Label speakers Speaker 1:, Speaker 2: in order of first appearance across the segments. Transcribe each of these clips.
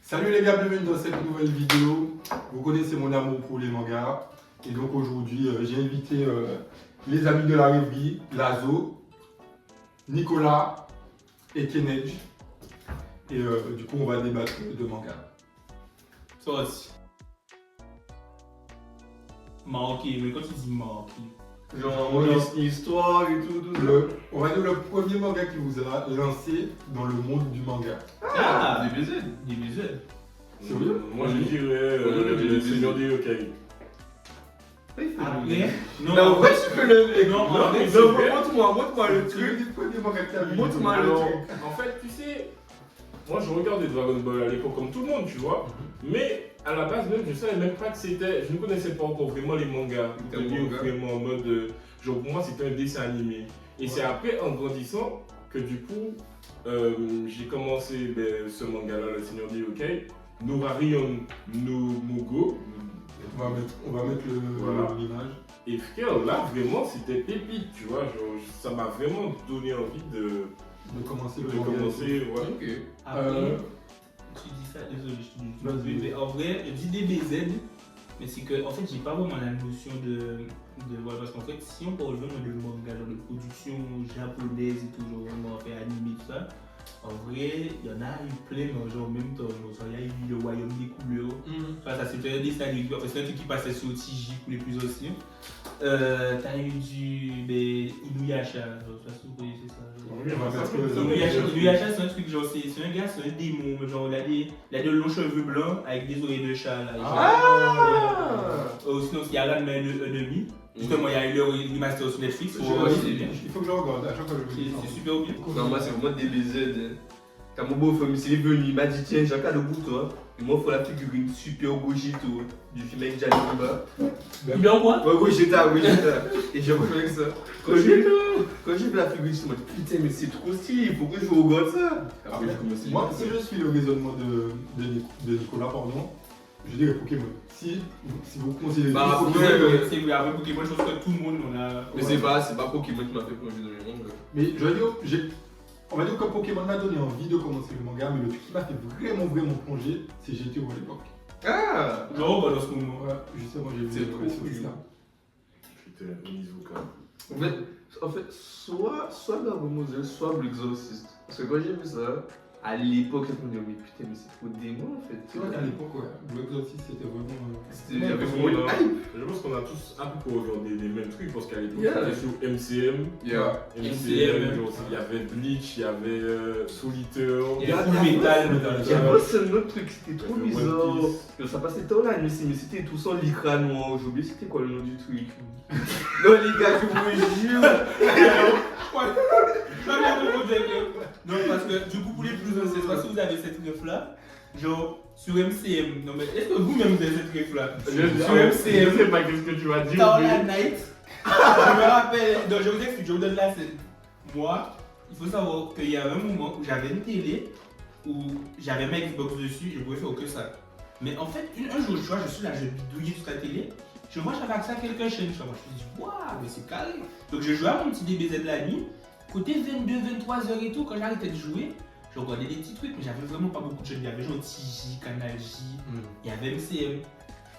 Speaker 1: Salut les gars, bienvenue dans cette nouvelle vidéo. Vous connaissez mon amour pour les mangas. Et donc aujourd'hui, j'ai invité les amis de la revue, Lazo, Nicolas et Kenej. Et du coup, on va débattre de manga.
Speaker 2: Ça aussi. Marqué, mais quand tu dis marqué.
Speaker 3: Genre l'histoire et tout ça.
Speaker 1: On va dire le premier manga qui vous a lancé dans le monde du manga.
Speaker 2: Ah,
Speaker 3: DBZ.
Speaker 2: DBZ.
Speaker 1: Sérieux?
Speaker 4: Moi je dirais le Seigneur des Yokai.
Speaker 2: Après,
Speaker 3: Non, pourquoi tu peux le.
Speaker 2: Non,
Speaker 4: non, mais c'est vrai.
Speaker 3: Montre-moi le
Speaker 1: C'est
Speaker 3: truc.
Speaker 1: le premier manga que tu as vu.
Speaker 3: Montre-moi le
Speaker 4: Alors,
Speaker 3: truc.
Speaker 4: en fait, tu sais, moi je regardais Dragon Ball à l'époque comme tout le monde, tu vois. Mais à la base même, je savais même pas que c'était. Je ne connaissais pas encore vraiment les mangas.
Speaker 3: Les mangas.
Speaker 4: Vraiment en mode. Genre pour moi c'était un dessin animé. Et c'est après en grandissant que du coup j'ai commencé ce manga-là, le Seigneur des Yokai. Nourarion no Mugo.
Speaker 1: On va mettre
Speaker 4: Voilà.
Speaker 1: l'image.
Speaker 4: Et frère, là vraiment c'était pépite, tu vois. Genre, ça m'a vraiment donné envie de
Speaker 1: commencer le
Speaker 4: commencer. Ouais.
Speaker 3: Ok.
Speaker 2: après, tu dis ça, désolé, je te dis.
Speaker 1: Vas-y.
Speaker 2: Mais en vrai, je dis DBZ, mais c'est que, en fait, j'ai pas vraiment la notion de voilà, parce qu'en fait, si on parle vraiment de manga, genre de production japonaise et tout, genre vraiment fait animé, tout ça, en vrai, il y en a eu plein, genre en même temps, genre, il y a eu le Royaume des couleurs. Enfin, ça c'était un dessin animé, en fait, c'est un truc qui passait sur TJ pour les plus anciens. T'as eu du Inuyasha, genre, ça se vous connaissez ça. Genre.
Speaker 4: Oui,
Speaker 1: Ouais, parce que-
Speaker 2: Inuyasha, c'est un truc, genre, c'est un gars, c'est un démon, mais genre, il a de longs cheveux blancs avec des oreilles de chat, là. Sinon, il y a Ranma et demi. Justement, il y a eu le remaster sur Netflix.
Speaker 1: Il faut que je regarde à chaque fois que je veux.
Speaker 2: C'est super bien.
Speaker 3: Non, moi c'est vraiment DBZ. Quand mon beau-frère est venu, il m'a dit tiens, j'ai un cadeau pour toi. Et moi, il faut la figurine Super Gogito du film avec Gianni Kimba.
Speaker 2: Il est en quoi?
Speaker 3: Ouais, Gogeta. Et j'ai refait avec ça. Quand j'ai vu la figurine, je me suis dit putain, mais c'est trop stylé, il faut que je regarde ça. Après, j'ai commencé.
Speaker 1: Moi, si je suis le raisonnement de Nicolas, pardon, je dirais Pokémon. Si vous considérez
Speaker 3: Bah,
Speaker 1: tous-
Speaker 3: après,
Speaker 2: C'est vrai, après Pokémon, je pense que tout le monde en a.
Speaker 3: Mais c'est pas Pokémon qui m'a fait plonger dans les mangas.
Speaker 1: Mais je veux dire, on va dire que Pokémon m'a donné envie de commencer le manga, mais le truc qui m'a fait vraiment plonger, c'est GTO à l'époque.
Speaker 3: Ah!
Speaker 2: Genre, bah, dans ce moment.
Speaker 1: Ouais, justement, j'ai vu
Speaker 3: C'est trop
Speaker 1: sur
Speaker 3: cool.
Speaker 1: Insta.
Speaker 4: J'étais un Onizuka.
Speaker 3: En fait, soit Dragon Ball, soit Blue Exorcist. Parce que quand j'ai vu ça, à l'époque, je me disais, mais putain, mais c'est trop démon en fait.
Speaker 1: C'est vrai qu'à l'époque, ouais, Blue Exorcist, c'était vraiment.
Speaker 3: Il y avait vraiment une hype.
Speaker 4: Je pense qu'on a tous un peu regardé les mêmes trucs parce qu'à l'époque,
Speaker 3: Yeah.
Speaker 4: c'était sur MCM.
Speaker 3: Yeah.
Speaker 4: MCM, genre, il y avait Bleach, il y avait Solitaire.
Speaker 2: Il y a Full Metal, notamment.
Speaker 3: Il y avait aussi un autre truc, c'était trop
Speaker 4: One
Speaker 3: bizarre.
Speaker 4: Piece.
Speaker 3: Yo, ça passait tant là, mais c'était tout sans l'écran noir. J'ai oublié c'était quoi le nom du truc. Non, les gars, je vous jure.
Speaker 2: Non, parce que du coup, pour les plus anciens, je sais pas si vous avez cette ref-là, genre sur MCM. Non, mais est-ce que vous-même vous avez cette ref-là? Sur MCM,
Speaker 4: sais pas qu'est-ce que tu vas dire.
Speaker 2: dans la night, je me rappelle, donc je vous explique, je vous donne la scène. Moi, il faut savoir qu'il y a un moment où j'avais une télé, où j'avais ma Xbox dessus, je pouvais faire que ça. Mais en fait, un jour, tu vois, je suis là, je bidouille sur la télé, je vois j'avais accès à quelques chaînes, je me dis, waouh, mais c'est carré. Donc je jouais à mon petit DBZ la nuit, côté 22-23h et tout, quand j'arrêtais de jouer, je regardais des petits trucs, mais j'avais vraiment pas beaucoup de chaînes. Il y avait genre TJ, Canal J, il y avait MCM.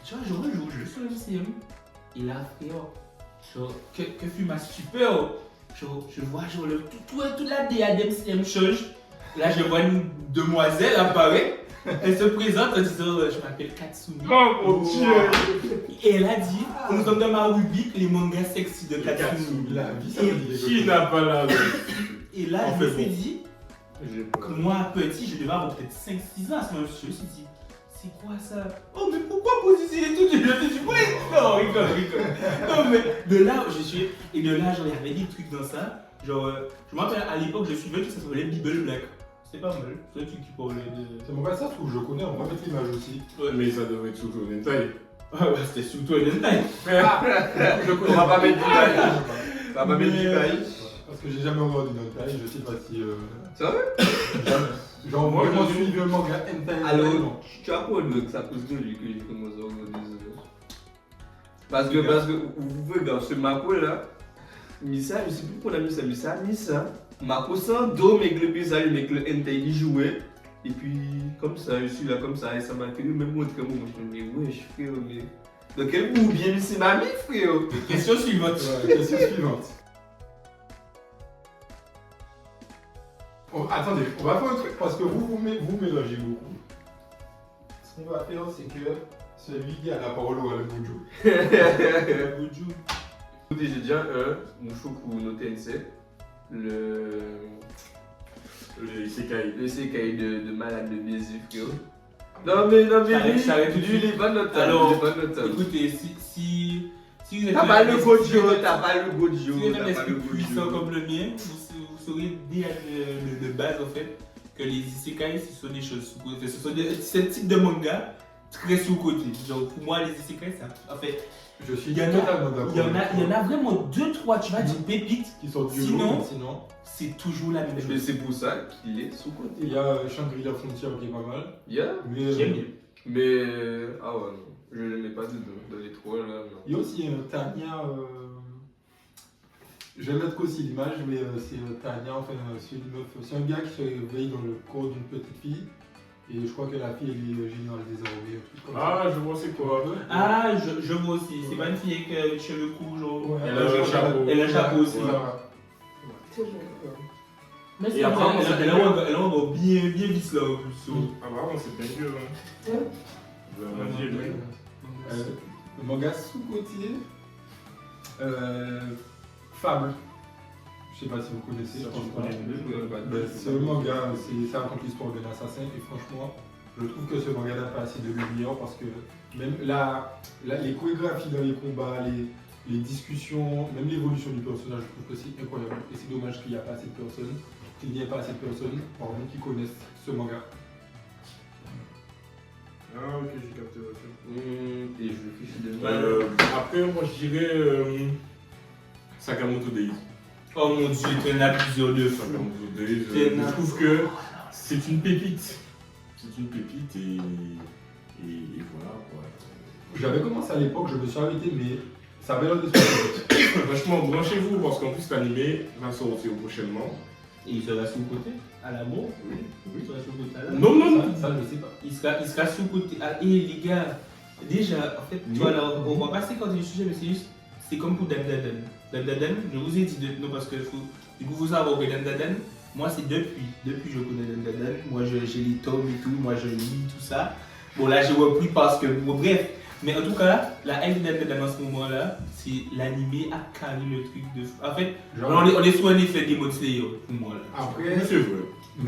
Speaker 2: Tu vois, je rejoue, je suis sur MCM. Et là, frère, genre, que fut ma stupeur. Genre, je vois genre, toute la DA d'MCM change. Là, je vois une demoiselle apparaître. Elle se présente en disant je m'appelle Katsumi.
Speaker 4: Oh mon dieu!
Speaker 2: Et elle a dit nous sommes dans ma rubrique les mangas sexy de Katsumi.
Speaker 1: La vie, ça me dit quelque
Speaker 4: Qui
Speaker 1: chose.
Speaker 4: n'a pas la
Speaker 2: Et là,
Speaker 4: En
Speaker 2: je me
Speaker 4: fait,
Speaker 2: suis
Speaker 4: bon.
Speaker 2: dit, que moi petit, je devais avoir peut-être 5-6 ans à ce moment. Je me suis dit, c'est quoi ça? Oh, mais pourquoi positionner tout? Je me suis dit, ouais, non, rigole. Non, mais de là, je suis. Et de là, genre, il y avait des trucs dans ça. Genre, je me rappelle à l'époque, je suivais tout ça s'appelait Bible Black. C'était pas mal. C'est un truc qui parlait de.
Speaker 1: C'est mon ça où je connais, on va mettre l'image aussi.
Speaker 4: Mais ça devrait être sous ton hentai.
Speaker 2: Ah ouais, c'était surtout un hentai.
Speaker 1: Je connais.
Speaker 3: On va pas mettre du taille. On va pas mettre du
Speaker 2: Mais,
Speaker 3: taille.
Speaker 1: Parce que j'ai jamais regardé d'hentai, je sais pas si.
Speaker 3: C'est vrai?
Speaker 1: Jamais. Genre,
Speaker 4: Moi,
Speaker 1: vraiment
Speaker 4: je-
Speaker 1: suivi un manga hentai.
Speaker 3: Alors,
Speaker 1: non.
Speaker 3: tu as pas le que ça cause de lui que j'ai commencé à regarder ça. Parce que vous pouvez dans ce Mako là, Misa, je sais plus pour la Misa, Misa, Mako sans dos, mais le bizarre, mais le hentai il jouait. Et puis, comme ça, je suis là comme ça, et ça m'a fait même montrer moi. Je me dis, wesh, frère, mais. Dans quel bout bien c'est ma vie, frère?
Speaker 2: Question suivante.
Speaker 1: Ouais, question suivante. Attendez, on va faire un truc parce que vous mélangez beaucoup. Ce qu'on va faire, c'est que celui qui a la parole aura le boudjou.
Speaker 2: Boudjou.
Speaker 3: Écoutez, j'ai déjà un Mushoku no Tensei, le Isekai de malade de baiser, frère. Non mais lui, il est pas notable.
Speaker 2: Alors,
Speaker 3: il est pas notable.
Speaker 2: Écoutez, si vous êtes
Speaker 3: T'as pas le Gojo, t'as pas le
Speaker 2: si
Speaker 3: Gojo,
Speaker 2: vous êtes un
Speaker 3: t'as pas
Speaker 2: esprit
Speaker 3: le
Speaker 2: puissant
Speaker 3: Gojo.
Speaker 2: comme le mien, vous saurez déjà de base en fait que les isekai ce sont des choses sous-côté. Ce sont ce type de manga très sous-côté. Genre pour moi les isekai ça. En fait,
Speaker 1: Je suis
Speaker 2: il y en
Speaker 1: totalement d'accord.
Speaker 2: il y en a vraiment 2-3, tu vois, des pépites.
Speaker 1: qui sont du
Speaker 2: Sinon-
Speaker 1: lot, sinon.
Speaker 2: C'est toujours la même
Speaker 3: Mais
Speaker 2: chose.
Speaker 3: c'est pour ça qu'il est sous-côté.
Speaker 1: Il y a Shangri-La Frontier qui est pas mal.
Speaker 3: Yeah.
Speaker 1: Mais
Speaker 2: J'aime bien.
Speaker 3: Mais. Ah ouais, non. Je ne le mets pas dedans. Dans les trois là, non.
Speaker 1: il y a aussi Tania. Je vais mettre qu'aussi l'image, mais c'est Tania, enfin, c'est une meuf. C'est un gars qui se réveille dans le corps d'une petite fille. Et je crois que la fille, elle est générale des armées, un truc comme ça.
Speaker 4: Ah, je vois c'est quoi.
Speaker 2: Ah, je vois aussi. C'est pas une fille avec les cheveux courts, genre.
Speaker 1: Ouais,
Speaker 4: Elle a un chapeau.
Speaker 2: Elle a un chapeau aussi.
Speaker 1: Voilà.
Speaker 2: Mais
Speaker 4: Et
Speaker 2: c'est
Speaker 4: après,
Speaker 2: vraiment,
Speaker 4: on s'est
Speaker 2: elle a un bien visse là en plus.
Speaker 4: Ah, vraiment, c'est bien dur. Hein. On a dit, lui.
Speaker 1: Le manga sous-côté. Fable. Je sais pas si vous connaissez, je pense pas. Ce manga, ça raconte l'histoire d'un assassin et franchement, je trouve que ce manga n'a pas assez de lumière parce que même les chorégraphies dans les combats, les discussions, même l'évolution du personnage, je trouve que c'est incroyable. Et c'est dommage qu'il n'y a pas assez de personnes, qu'il n'y ait pas assez de personnes, pardon, qui connaissent ce manga.
Speaker 4: Ah, ok, j'ai capté votre truc.
Speaker 3: Et je réfléchis de
Speaker 4: Après, moi je dirais Sakamoto Days.
Speaker 2: Oh mon dieu, tu en as plusieurs de fou.
Speaker 4: Sakamoto Days,
Speaker 2: T'es
Speaker 4: je trouve que c'est une pépite. C'est une pépite et voilà quoi.
Speaker 1: J'avais commencé à l'époque, je me suis arrêté, mais ça avait l'air de se faire.
Speaker 4: Franchement, branchez-vous parce qu'en plus l'animé va sortir prochainement.
Speaker 2: Et il sera sous-côté à l'amour.
Speaker 4: Oui,
Speaker 2: Il sera sous-côté à l'amour.
Speaker 4: Non, non, non.
Speaker 1: Ça, je sais pas.
Speaker 2: Il sera sous-côté. Et les gars, déjà, en fait, tu vois, alors, on va passer quand du sujet, mais c'est juste, c'est comme pour Dandadan. Dandadan, je vous ai dit non parce que du coup, vous savez que Dandadan, moi c'est depuis je connais Dandadan. Moi j'ai les tomes et tout, moi je lis tout ça. Bon là, je vois plus parce que, bon, bref. Mais en tout cas, la haine de Dandadan en ce moment-là, c'est l'animé a calé le truc de fou. En fait,
Speaker 1: Genre,
Speaker 2: on est sur un effet Demon Slayer pour moi là.
Speaker 1: après,
Speaker 4: Oui, c'est vrai.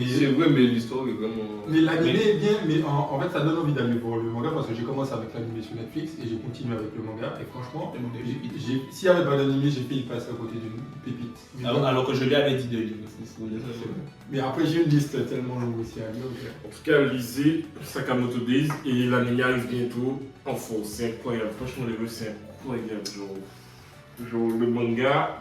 Speaker 3: C'est vrai, mais l'histoire est vraiment.
Speaker 1: mais l'animé est bien, mais en fait ça donne envie d'aller voir le manga parce que j'ai commencé avec l'animé sur Netflix et j'ai continué avec le manga et franchement, s'il n'y avait pas d'animé, j'ai failli passer à côté d'une pépite.
Speaker 2: Alors que je lui avais dit de lire.
Speaker 1: Mais après j'ai une liste tellement longue aussi à lire.
Speaker 4: En tout cas, lisez Sakamoto Days et l'anime arrive bientôt en force. C'est incroyable. Franchement, les deux, c'est incroyable. Genre le manga.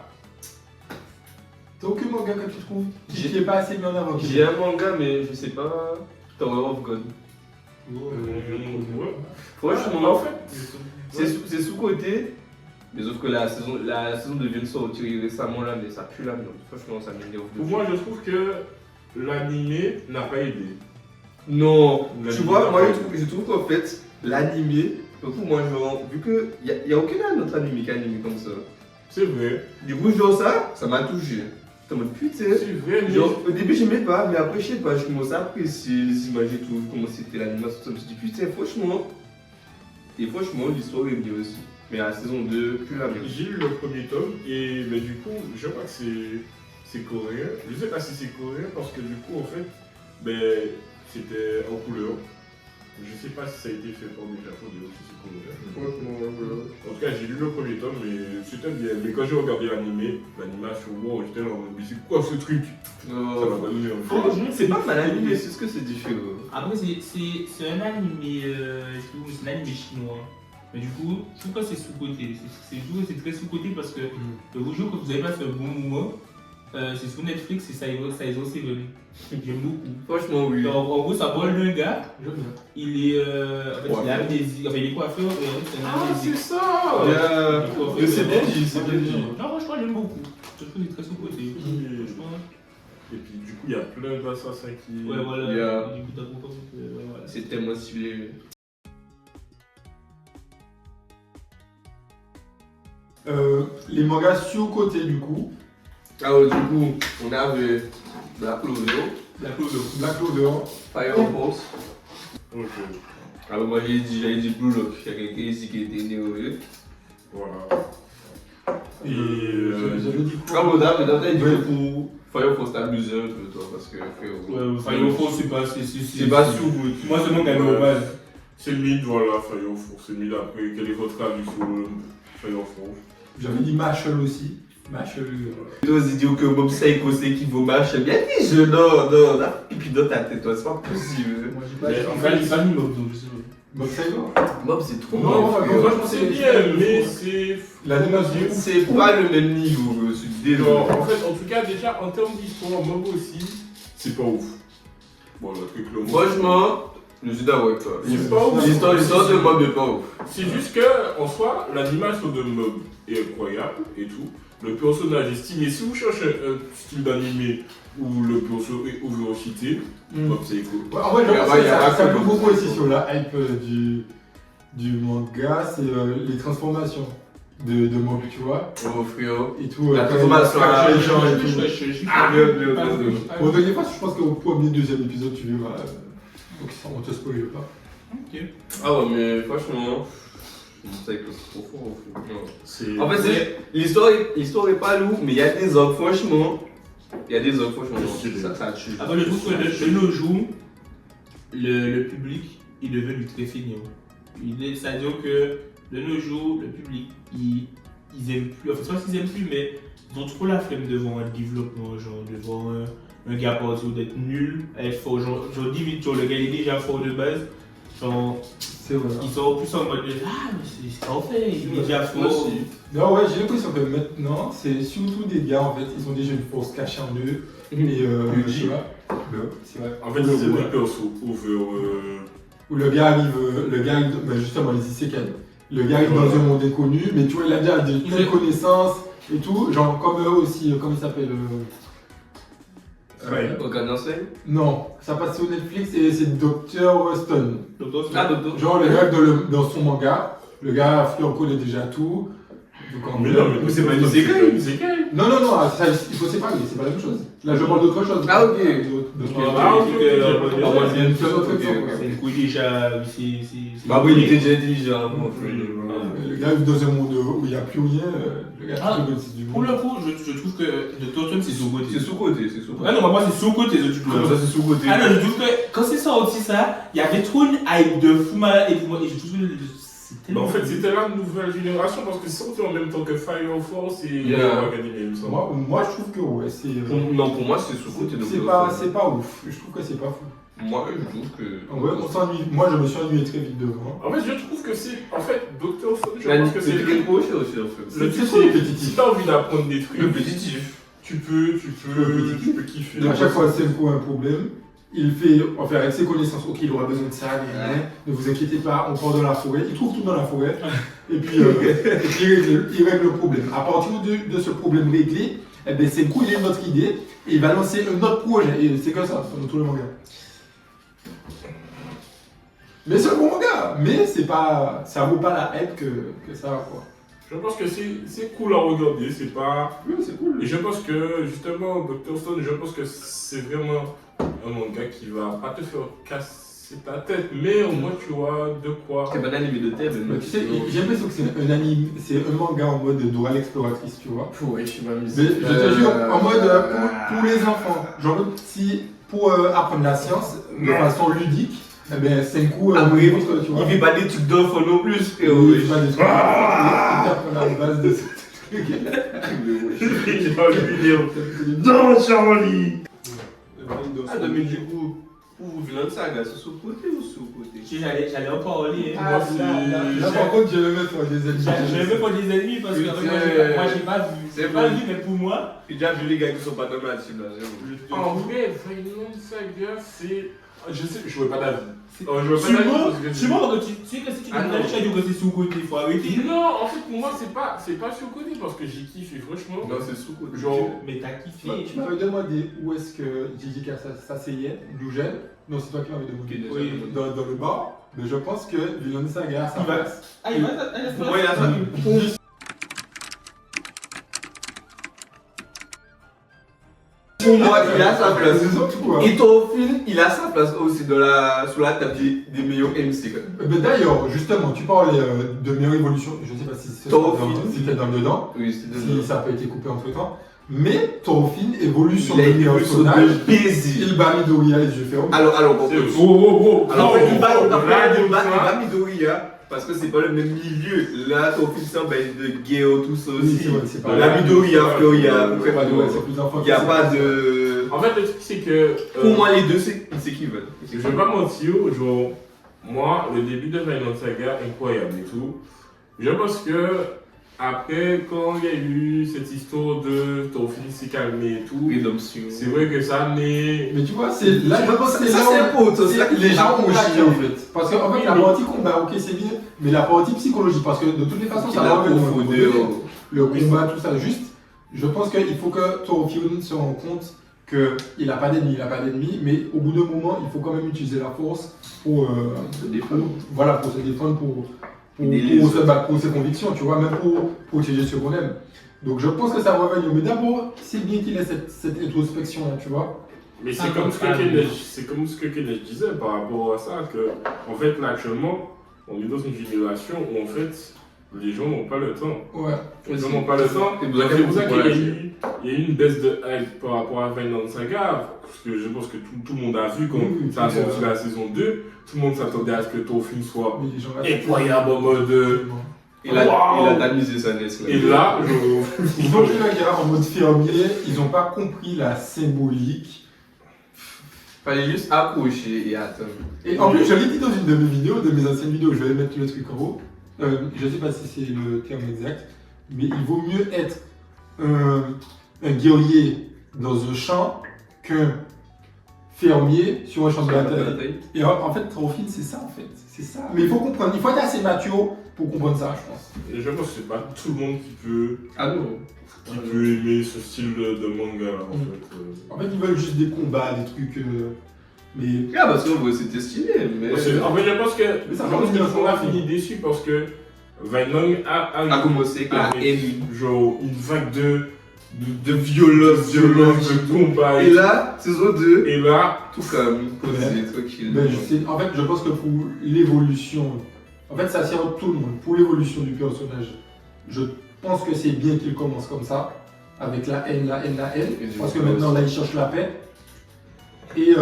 Speaker 1: T'as aucun manga que tu trouves qui n'est pas assez mis en avant?
Speaker 3: J'ai un manga, mais je sais pas. Tower of God.
Speaker 4: Ouais.
Speaker 3: Franchement,
Speaker 4: En fait,
Speaker 3: c'est sous-côté. Mais sauf que la saison 2 vient de sortir récemment là, mais ça pue la merde. Franchement, ça m'énerve.
Speaker 4: pour moi, je trouve que l'animé n'a pas aidé.
Speaker 3: Non,
Speaker 4: L'animé
Speaker 3: tu vois,
Speaker 4: n'a
Speaker 3: moi
Speaker 4: pas
Speaker 3: je trouve qu'en fait, l'animé, pour moi, genre, vu qu'il n'y a aucun autre animé qui anime comme ça.
Speaker 4: C'est vrai.
Speaker 3: Du coup, genre ça m'a touché. J'étais en mode putain.
Speaker 4: C'est vrai, mais.
Speaker 3: Genre, au début, j'aimais pas, mais après, je sais pas, je commençais à apprécier les images et tout, comment c'était l'animation. Je me suis dit putain, franchement. Et franchement, l'histoire est bien aussi. Mais la saison 2, plus la même.
Speaker 4: J'ai lu le premier tome et mais du coup, je crois que c'est coréen. Je sais pas si c'est coréen parce que du coup, en fait, c'était en couleur. Je sais pas si ça a été fait par des japonais ou si c'est coréen. En tout cas, j'ai lu le premier tome, mais c'était bien. Mais quand j'ai regardé l'animation, wow, j'étais là en mode, mais c'est quoi ce truc? Ça m'a pas donné envie.
Speaker 3: Franchement, c'est pas mal animé, c'est ce que c'est différent.
Speaker 2: Après, c'est un animé, c'est un animé chinois. Mais du coup, je trouve que c'est sous-côté. C'est très sous-côté parce que vous jouez quand vous avez passé un bon moment. C'est sur Netflix, c'est Saizo 7. J'aime beaucoup.
Speaker 3: Franchement, oui.
Speaker 2: Donc, en gros, ça parle d'un gars.
Speaker 1: J'aime bien.
Speaker 2: Il est. En fait, il est amnésique. Enfin, il est coiffeur. Et en fait, c'est un
Speaker 4: Ah,
Speaker 2: amnésique.
Speaker 4: c'est ça!
Speaker 3: Mais c'est bien dit, c'est bien dit.
Speaker 2: Non, franchement, j'aime beaucoup. Je trouve que c'est très sous-côté. Franchement.
Speaker 4: Et puis du coup, il il y a plein d'assassins qui.
Speaker 2: Ouais, voilà.
Speaker 3: Il y a-
Speaker 2: Du coup, t'as compris que. Ouais, voilà.
Speaker 3: C'est tellement stylé.
Speaker 1: Les mangas sous-côté du coup.
Speaker 3: Alors, du coup, on avait Black Clover,
Speaker 2: La Clover.
Speaker 1: Black Clover.
Speaker 3: Fire Force.
Speaker 4: Ok,
Speaker 3: Alors, moi j'avais dit Blue Lock. Il y a quelqu'un ici qui était néo.
Speaker 4: voilà. Et.
Speaker 1: J'avais dit
Speaker 3: Ah,
Speaker 1: quoi
Speaker 3: bon, d'abord, du
Speaker 1: Ouais.
Speaker 3: coup, Fire Force t'a abusé un peu, toi, parce que.
Speaker 2: Ouais, Fire Force, c'est pas.
Speaker 3: C'est pas sous vous.
Speaker 2: Moi, c'est mon gars normal.
Speaker 4: C'est mid, voilà, Fire Force. C'est mid après. Quel est votre avis sur Fire Force?
Speaker 1: J'avais dit Marshall aussi. Marshall.
Speaker 3: Nos idiots que Bob Psycho c'est qui vaut marche bien dit je non, là, pipi dans ta tête, toi, c'est pas possible.
Speaker 1: Moi j'ai
Speaker 2: Mais
Speaker 1: pas
Speaker 2: en fait, il pas mis Mob, donc je sais pas.
Speaker 1: Bob Sailor.
Speaker 3: Bob c'est trop
Speaker 1: Non,
Speaker 3: bien.
Speaker 1: moi,
Speaker 3: frère.
Speaker 1: je pensais
Speaker 4: C'est bien, mais c'est.
Speaker 1: L'animation.
Speaker 3: C'est pas le même niveau, je suis désolé.
Speaker 4: Non, en fait, en tout cas, déjà, en termes d'histoire, Mob aussi, c'est pas ouf. Bon, le truc, le
Speaker 3: Franchement, je suis d'accord avec toi.
Speaker 4: C'est pas ouf.
Speaker 3: L'histoire de Bob est pas ouf.
Speaker 4: C'est juste que, en soi, l'animation de Mob est incroyable et tout. Le personnage est stylé. Si vous cherchez un style d'animé où le perso est overcité, Mob Psycho.
Speaker 1: Ouais, en vrai, je
Speaker 3: Il y a
Speaker 1: pense
Speaker 3: pas-
Speaker 1: que
Speaker 3: il y a pas
Speaker 1: ça
Speaker 3: que
Speaker 1: joue
Speaker 3: le
Speaker 1: beaucoup
Speaker 3: Bob
Speaker 1: aussi
Speaker 3: Psycho.
Speaker 1: sur la hype du manga, c'est les transformations de Mob, tu vois.
Speaker 3: Oh frère.
Speaker 1: Et tout.
Speaker 3: La
Speaker 1: quand
Speaker 3: transformation
Speaker 1: il cache
Speaker 3: à-
Speaker 1: les gens et
Speaker 2: Je
Speaker 1: tout.
Speaker 2: suis
Speaker 3: Ah,
Speaker 2: pas-
Speaker 3: bien,
Speaker 2: pas-
Speaker 3: bien, bien.
Speaker 2: pas-
Speaker 1: Au dernier fois, je pense qu'au premier, deuxième épisode, tu verras. Donc on te spoil pas.
Speaker 2: Ok.
Speaker 3: Ah ouais, mais franchement, Psycho c'est trop fort. Non.
Speaker 4: C'est.
Speaker 3: En fait, l'histoire est pas lourde, mais il y a des hommes, franchement. Il y a des hommes, franchement. Ça tue.
Speaker 2: Après, je trouve que de nos jours, le public, il est devenu très feignant. C'est-à-dire que de nos jours, le public, ils aiment plus, enfin, c'est pas qu'ils aiment plus, mais ils ont trop la flemme devant un développement, genre devant un gars partir d'être nul, à être fort. Genre 10 vite, le gars il est déjà fort de base. Genre,
Speaker 1: C'est vrai.
Speaker 2: ils sont plus en mode ah, mais c'est pas fait, il est déjà
Speaker 3: Moi
Speaker 2: fort.
Speaker 3: aussi.
Speaker 1: Non, ouais, j'ai l'impression que maintenant, c'est surtout des gars, en fait, ils ont déjà une force cachée en eux. Et
Speaker 3: Le
Speaker 1: tu
Speaker 3: G.
Speaker 1: vois, c'est vrai.
Speaker 4: En fait, c'est des persos over.
Speaker 1: Où le gars arrive, ben justement, les isekai. Le gars arrive dans un monde inconnu, mais tu vois, il a déjà plein de connaissances et tout. Genre, comme eux aussi, comment il s'appelle
Speaker 4: Ouais.
Speaker 3: Aucun enseigne.
Speaker 1: Non, ça passe sur Netflix et c'est Dr. Stone.
Speaker 2: Donc, dans ce
Speaker 3: Ah, docteur.
Speaker 1: Genre, le gars, dans son manga, le gars, Fleur connaît déjà tout. Donc, en
Speaker 4: Mais
Speaker 1: gros-
Speaker 4: non, mais
Speaker 3: c'est pas une
Speaker 4: isekai.
Speaker 3: isekai.
Speaker 4: Isekai.
Speaker 1: Non, ça, il faut séparer, c'est pas la même chose. Là, je parle d'autre chose.
Speaker 3: Ah, ok.
Speaker 4: Ah, ok, ok.
Speaker 3: Ah, moi,
Speaker 1: Il y a une seule autre
Speaker 3: Ok,
Speaker 1: exemple,
Speaker 3: ok.
Speaker 1: quoi.
Speaker 2: c'est une couille déjà,
Speaker 3: Bah oui, il était déjà intelligent avant.
Speaker 1: Le gars vit dans un monde où il n'y a plus rien. Le gars,
Speaker 2: Ah,
Speaker 1: tout le c'est du
Speaker 2: Pour
Speaker 1: monde.
Speaker 2: le coup, je trouve que Dr. Stone c'est sous-côté.
Speaker 3: C'est sous-côté, c'est sous-côté.
Speaker 2: Ah non, moi c'est sous-côté de du coup.
Speaker 3: Ça, c'est sous-côté.
Speaker 2: Ah non, je trouve que quand c'est sorti ça, il y avait trop une hype de fou malade et pour moi, et je trouve que c'est
Speaker 4: Bah,
Speaker 2: tellement.
Speaker 4: en fait, c'était la nouvelle génération parce que c'est sorti en même temps que Fire Force et
Speaker 3: Yeah.
Speaker 4: Hero Academia, il me semble.
Speaker 1: Moi, je trouve que ouais, c'est.
Speaker 3: Non, pour moi, c'est sous-côté. donc,
Speaker 1: C'est pas ouf. Je trouve que c'est pas fou.
Speaker 3: Moi, je trouve que.
Speaker 1: En vrai, on s'ennuie. Moi, je me suis ennuyé très vite devant.
Speaker 4: En fait, je trouve que c'est. En fait, Dr. Stone, je
Speaker 3: La
Speaker 4: pense que c'est.
Speaker 3: c'est quelque chose aussi, en fait.
Speaker 4: Le truc,
Speaker 1: C'est trop
Speaker 4: c'est.
Speaker 1: répétitif.
Speaker 4: Si t'as envie d'apprendre des trucs,
Speaker 3: Répétitif.
Speaker 4: tu peux kiffer.
Speaker 1: À chaque fois, Senko a un problème. Il fait, enfin, avec ses connaissances, ok, il aura besoin de ça, ne vous inquiétez pas, on part dans la forêt. Il trouve tout dans la forêt. Et puis, il règle le problème. À partir de ce problème réglé, eh ben, Senko, il a une autre idée et il va lancer un autre projet. Et c'est comme ça, dans tout le manga. Mais c'est un bon manga, mais c'est pas, ça vaut pas la hype que ça a, quoi.
Speaker 4: Je pense que c'est cool à regarder, c'est pas.
Speaker 1: Oui, c'est cool.
Speaker 4: Et je pense que justement, Dr. Stone, je pense que c'est vraiment un manga qui va pas te faire casser ta tête, mais au moins tu vois de quoi.
Speaker 3: C'est pas un animé de thème,
Speaker 1: Mais tu sais, j'ai l'impression que c'est un anime, c'est un manga en mode Dora l'exploratrice, tu vois.
Speaker 3: Ouais, je suis pas mis.
Speaker 1: Mais je te jure, en mode pour les enfants. Genre, si pour apprendre la science de façon ludique, eh ben, Senku,
Speaker 3: Après,
Speaker 1: montre, tu vois.
Speaker 3: il fait pas d'études d'enfants non plus, frérot.
Speaker 1: Oui, il fait pas des trucs. Il apprend la base de ce truc.
Speaker 4: Non, Charlie!
Speaker 3: Ah, mais du coup, vous venez de ça, gars, c'est sous-côté ou sous-côté?
Speaker 2: J'allais encore aller.
Speaker 1: Ah, là, par contre, je vais le mettre sur des ennemis.
Speaker 2: Je vais pas des ennemis parce que moi j'ai pas vu.
Speaker 3: C'est
Speaker 2: J'ai pas
Speaker 3: bon.
Speaker 2: vu, mais pour moi.
Speaker 3: J'ai déjà vu les gars qui sont pas dans ma team là, j'avoue.
Speaker 4: En vrai, Vinland Saga, c'est Je sais, je vois pas d'avis. Je vois pas d'avis parce que.
Speaker 2: Sûrement, tu sais que si tu
Speaker 3: Ah,
Speaker 2: donnes
Speaker 3: non.
Speaker 2: la chaîne que c'est sous-côté, il faut arrêter.
Speaker 4: Non, en fait, pour moi, c'est pas surconnu parce que j'ai kiffé, franchement.
Speaker 3: Non, c'est sous-côté.
Speaker 4: Genre,
Speaker 2: Mais t'as kiffé.
Speaker 1: Tu m'avais demandé où est-ce que Gigi s'asseyait, d'où j'aime. Non, c'est toi qui m'avais demandé.
Speaker 3: Ok,
Speaker 2: Oui.
Speaker 1: Dans le bar, mais je pense que Vinland Saga a sa
Speaker 2: Il va-
Speaker 1: place.
Speaker 2: Ah, il va
Speaker 3: Pour moi, il a ça. Pour moi, il a sa place.
Speaker 1: C'est surtout quoi.
Speaker 3: Et Thorfinn, il a sa place aussi sur la table des meilleurs MC. Quoi.
Speaker 1: Mais d'ailleurs, justement, tu parlais de meilleure évolution. Je ne sais pas si c'était dans le dedans,
Speaker 3: Oui, c'est
Speaker 1: si ça n'a pas été coupé entre temps. Mais Thorfinn évolue sur
Speaker 3: Il a
Speaker 1: le meilleur
Speaker 3: évolué sur le
Speaker 1: personnage.
Speaker 3: baiser.
Speaker 1: Il bat Midoriya les yeux fermés.
Speaker 3: Alors, bon.
Speaker 4: c'est. Oh.
Speaker 3: Alors, il bat
Speaker 4: là,
Speaker 3: Midoriya parce que c'est pas le même milieu. Là, Thorfinn, c'est un bail de Geo, tout ça
Speaker 1: Oui,
Speaker 3: aussi.
Speaker 1: c'est vrai, c'est pas
Speaker 3: La Midoriya, frère, il y a.
Speaker 1: Ouais, c'est plus enfant
Speaker 3: Il n'y a
Speaker 1: que
Speaker 3: pas
Speaker 1: ça.
Speaker 3: de.
Speaker 4: En fait, le truc, c'est que.
Speaker 3: Pour moi, les deux, c'est qui veulent.
Speaker 4: Je vais pas mentir, genre, moi, le début de Vinland Saga, incroyable et tout. Je pense que, après, quand il y a eu cette histoire de Thorfinn s'est calmé et tout,
Speaker 3: Rédemption.
Speaker 4: c'est vrai que ça n'est.
Speaker 1: Mais tu vois, c'est là, je pense que
Speaker 3: Ça,
Speaker 1: là
Speaker 3: c'est
Speaker 1: où-
Speaker 3: un pote,
Speaker 1: c'est-
Speaker 3: ça.
Speaker 1: les gens ont chié en fait. Parce qu'en fait,
Speaker 4: Oui,
Speaker 1: la
Speaker 4: mais-
Speaker 1: partie combat, ok, c'est bien, mais la partie psychologique, parce que de toutes les façons, ça va revenir. Le combat, tout ça, juste, je pense qu'il faut que Thorfinn se rende compte qu'il n'a pas d'ennemi, mais au bout d'un moment, il faut quand même utiliser la force pour,
Speaker 3: Se défendre.
Speaker 1: voilà, pour se défendre, pour
Speaker 3: Aider les
Speaker 1: se battre pour ses convictions, tu vois, même pour protéger ce qu'on aime. Donc je pense que ça va revenir, mais d'abord, c'est bien qu'il ait cette introspection-là, tu vois.
Speaker 4: Mais
Speaker 2: Ah,
Speaker 4: c'est comme ce que
Speaker 2: ah,
Speaker 4: Kenneth disait par rapport à ça, que, en fait, là, actuellement, on est dans une génération où, en fait, les gens n'ont pas le temps.
Speaker 1: Ouais.
Speaker 4: Les gens n'ont pas le temps.
Speaker 3: Et
Speaker 4: C'est pour ça qu'il y a eu une baisse de hype par rapport à Vinland Saga, parce que je pense que tout le monde a vu quand
Speaker 1: Oui,
Speaker 4: ça a
Speaker 1: oui,
Speaker 4: sorti la saison 2, tout le monde s'attendait à ce que Thorfinn soit
Speaker 1: Mais les gens là,
Speaker 4: incroyable en mode.
Speaker 3: Il a
Speaker 4: Wow.
Speaker 3: tamisé sa naissance.
Speaker 4: Et là,
Speaker 1: Ils ont joué la guerre en mode fermier, ils n'ont pas compris la symbolique.
Speaker 3: Fallait juste accrocher et attendre.
Speaker 1: Et en plus, je l'ai dit dans une de mes vidéos, de mes anciennes vidéos, je vais mettre le truc en haut. Je ne sais pas si c'est le terme exact, mais il vaut mieux être un guerrier dans un champ qu'un fermier sur un champ de bataille. Et en fait, Thorfinn, c'est ça en fait. C'est ça. Mais il faut comprendre, il faut être assez mature pour comprendre ça, je pense.
Speaker 4: je pense que c'est pas tout le monde
Speaker 3: Ah non.
Speaker 4: qui peut aimer ce style de manga en fait.
Speaker 1: En fait, ils veulent juste des combats, des trucs. Mais
Speaker 3: Ah, parce que ouais, c'était stylé, mais.
Speaker 4: En fait, je pense que
Speaker 1: Mais ça
Speaker 4: je pense
Speaker 1: va
Speaker 4: que
Speaker 1: venir,
Speaker 4: on a
Speaker 1: ça.
Speaker 4: fini déçu parce que Vinland
Speaker 3: A commencé avec la haine.
Speaker 4: genre une vague
Speaker 3: De violence,
Speaker 4: de combat.
Speaker 3: Et là, saison 2,
Speaker 4: Et là,
Speaker 3: tout comme posé, tranquille.
Speaker 1: ben, en fait, je pense que pour l'évolution, en fait, ça sert à tout le monde. Pour l'évolution du personnage, je pense que c'est bien qu'il commence comme ça, avec la haine,
Speaker 3: Et du
Speaker 1: parce que
Speaker 3: coup,
Speaker 1: maintenant, là, il cherche la paix. Et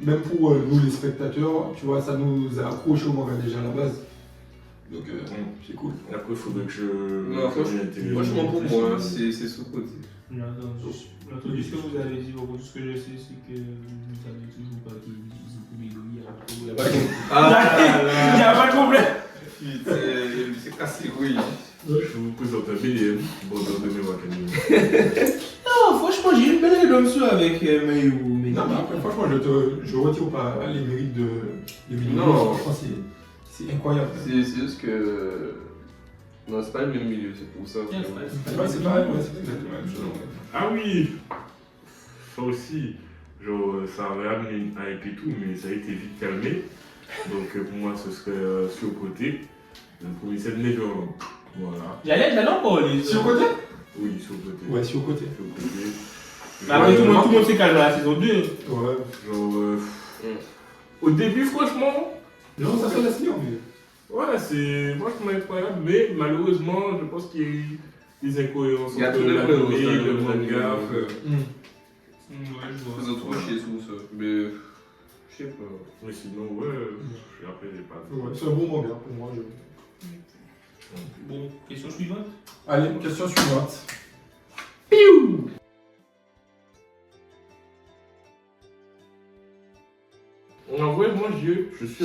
Speaker 1: même pour nous, les spectateurs, tu vois, ça nous a accroché au manga déjà à la base. Donc, c'est cool.
Speaker 4: après, il faudrait que je.
Speaker 3: Non, franchement, pour moi, c'est sous-côté.
Speaker 2: J'ai entendu ce que vous avez dit, tout ce que je sais, c'est que vous ne savez toujours pas qu'ils ont coupé le
Speaker 3: Ah,
Speaker 2: Il n'y a pas de problème.
Speaker 3: putain, c'est cassé, oui.
Speaker 4: Je vous présente un BDM, bon, dans de mémoire Academy.
Speaker 2: Non, franchement, j'ai une belle rédemption avec Mayu. Mais
Speaker 1: Non, mais après, franchement, je retire pas les mérites de Milieu.
Speaker 3: Non.
Speaker 1: Franchement, c'est incroyable.
Speaker 3: C'est juste que. Non, c'est pas le même milieu, c'est pour ça.
Speaker 2: Tiens, frère.
Speaker 1: Ouais, c'est pas exactement la même chose.
Speaker 4: Ah oui, ça aussi, genre, ça avait amené une hype et tout, mais ça a été vite calmé. Donc pour moi, ce serait surcoté. Le premier, c'est Neverland. Voilà.
Speaker 2: J'allais encore les.
Speaker 1: Sur le côté?
Speaker 4: Oui, surcoté.
Speaker 1: Ouais, sur le côté.
Speaker 4: Surcoté.
Speaker 2: Mais après, tout le monde s'est calmé à la saison 2.
Speaker 1: Ouais.
Speaker 4: Genre, au début, franchement,
Speaker 1: Non, ça se laisse bien, mais.
Speaker 4: ouais, c'est franchement incroyable, mais malheureusement, je pense qu'il y a eu des incohérences
Speaker 3: Il y a
Speaker 4: entre
Speaker 3: trop
Speaker 4: l'anime
Speaker 3: d'incohérences
Speaker 4: et
Speaker 3: dans
Speaker 4: le
Speaker 3: le
Speaker 4: manga.
Speaker 3: manga.
Speaker 2: Ouais, je vois.
Speaker 3: Ils ont trop chié sous ça. Mais. Je sais pas.
Speaker 4: Mais sinon, ouais, après, j'ai pas.
Speaker 1: Ouais, c'est un bon manga pour moi.
Speaker 2: Bon, question suivante.
Speaker 1: Allez, question suivante.
Speaker 4: En vrai, moi, je suis un peu des deux.
Speaker 3: Je sais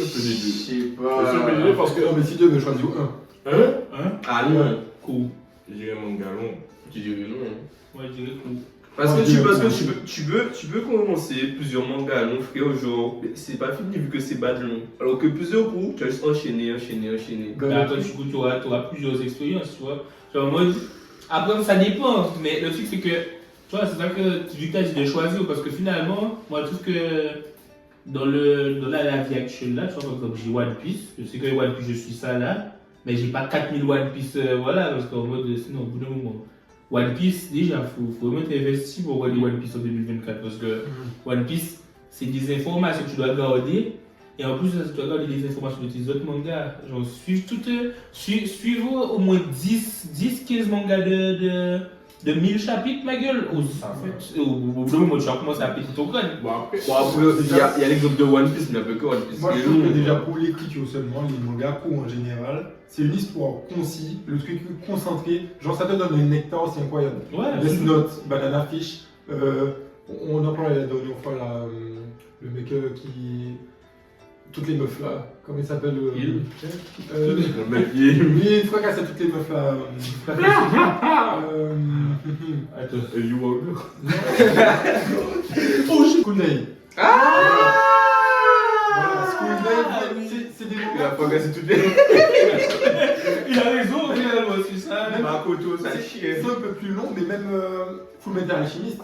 Speaker 4: Je suis un peu des
Speaker 3: pas.
Speaker 4: deux parce que.
Speaker 1: Non, mais si tu veux choisir un.
Speaker 4: Hein
Speaker 2: Hein?
Speaker 3: Ah non.
Speaker 2: Cool.
Speaker 4: Je dirais manga long.
Speaker 3: Tu dirais non.
Speaker 2: Moi, je dirais cool.
Speaker 3: Parce que,
Speaker 1: Ouais,
Speaker 3: tu peux commencer plusieurs mangas longs, frère, genre, c'est pas fini vu que c'est bas de long. Alors que plusieurs coups, tu vas juste enchaîner.
Speaker 2: Mais après, du coup, tu auras plusieurs expériences, tu vois. Genre, moi, après, ça dépend, mais le truc, c'est que, tu vois, c'est ça que, vu que tu as dit de choisir, parce que finalement, moi, je trouve que dans la vie actuelle, là, tu vois, par exemple, j'ai One Piece, je sais que One Piece, je suis ça là, mais j'ai pas 4000 One Piece, voilà, parce qu'en mode, sinon, au bout d'un moment. One Piece, déjà, il faut vraiment t'investir pour regarder One Piece en 2024, parce que One Piece, c'est des informations que tu dois garder. Et en plus, tu dois regarder les informations de tes autres mangas. Genre, suivre au moins 10-15 mangas de 1000 chapitres, ma gueule. En fait, au bout d'un moment, tu vas commencer à péter ton crâne.
Speaker 4: Bon, après,
Speaker 3: Il y a l'exemple de One Piece, mais il n'y a pas que One Piece.
Speaker 1: Moi, je trouve que déjà pour l'écriture seulement, les mangas courts en général, c'est une histoire concise, le truc concentré. Genre, ça te donne un nectar, c'est incroyable.
Speaker 2: Ouais,
Speaker 1: Death Note, Banana Fish, on en parlait la dernière fois là, le mec qui. Toutes les meufs là, comment il s'appelle
Speaker 3: Il.
Speaker 1: Le
Speaker 3: mec, il.
Speaker 1: Lui, il fracassait toutes les meufs là.
Speaker 2: Attends.
Speaker 4: You Walker.
Speaker 1: Oh, School Day.
Speaker 3: Ah
Speaker 1: Voilà, School Day, c'est des
Speaker 3: Il a fracassé toutes les.
Speaker 2: Il a raison, finalement, c'est ça.
Speaker 3: Makoto, ça
Speaker 1: C'est
Speaker 3: chie.
Speaker 1: un peu plus long, mais même Fullmetal Alchemist,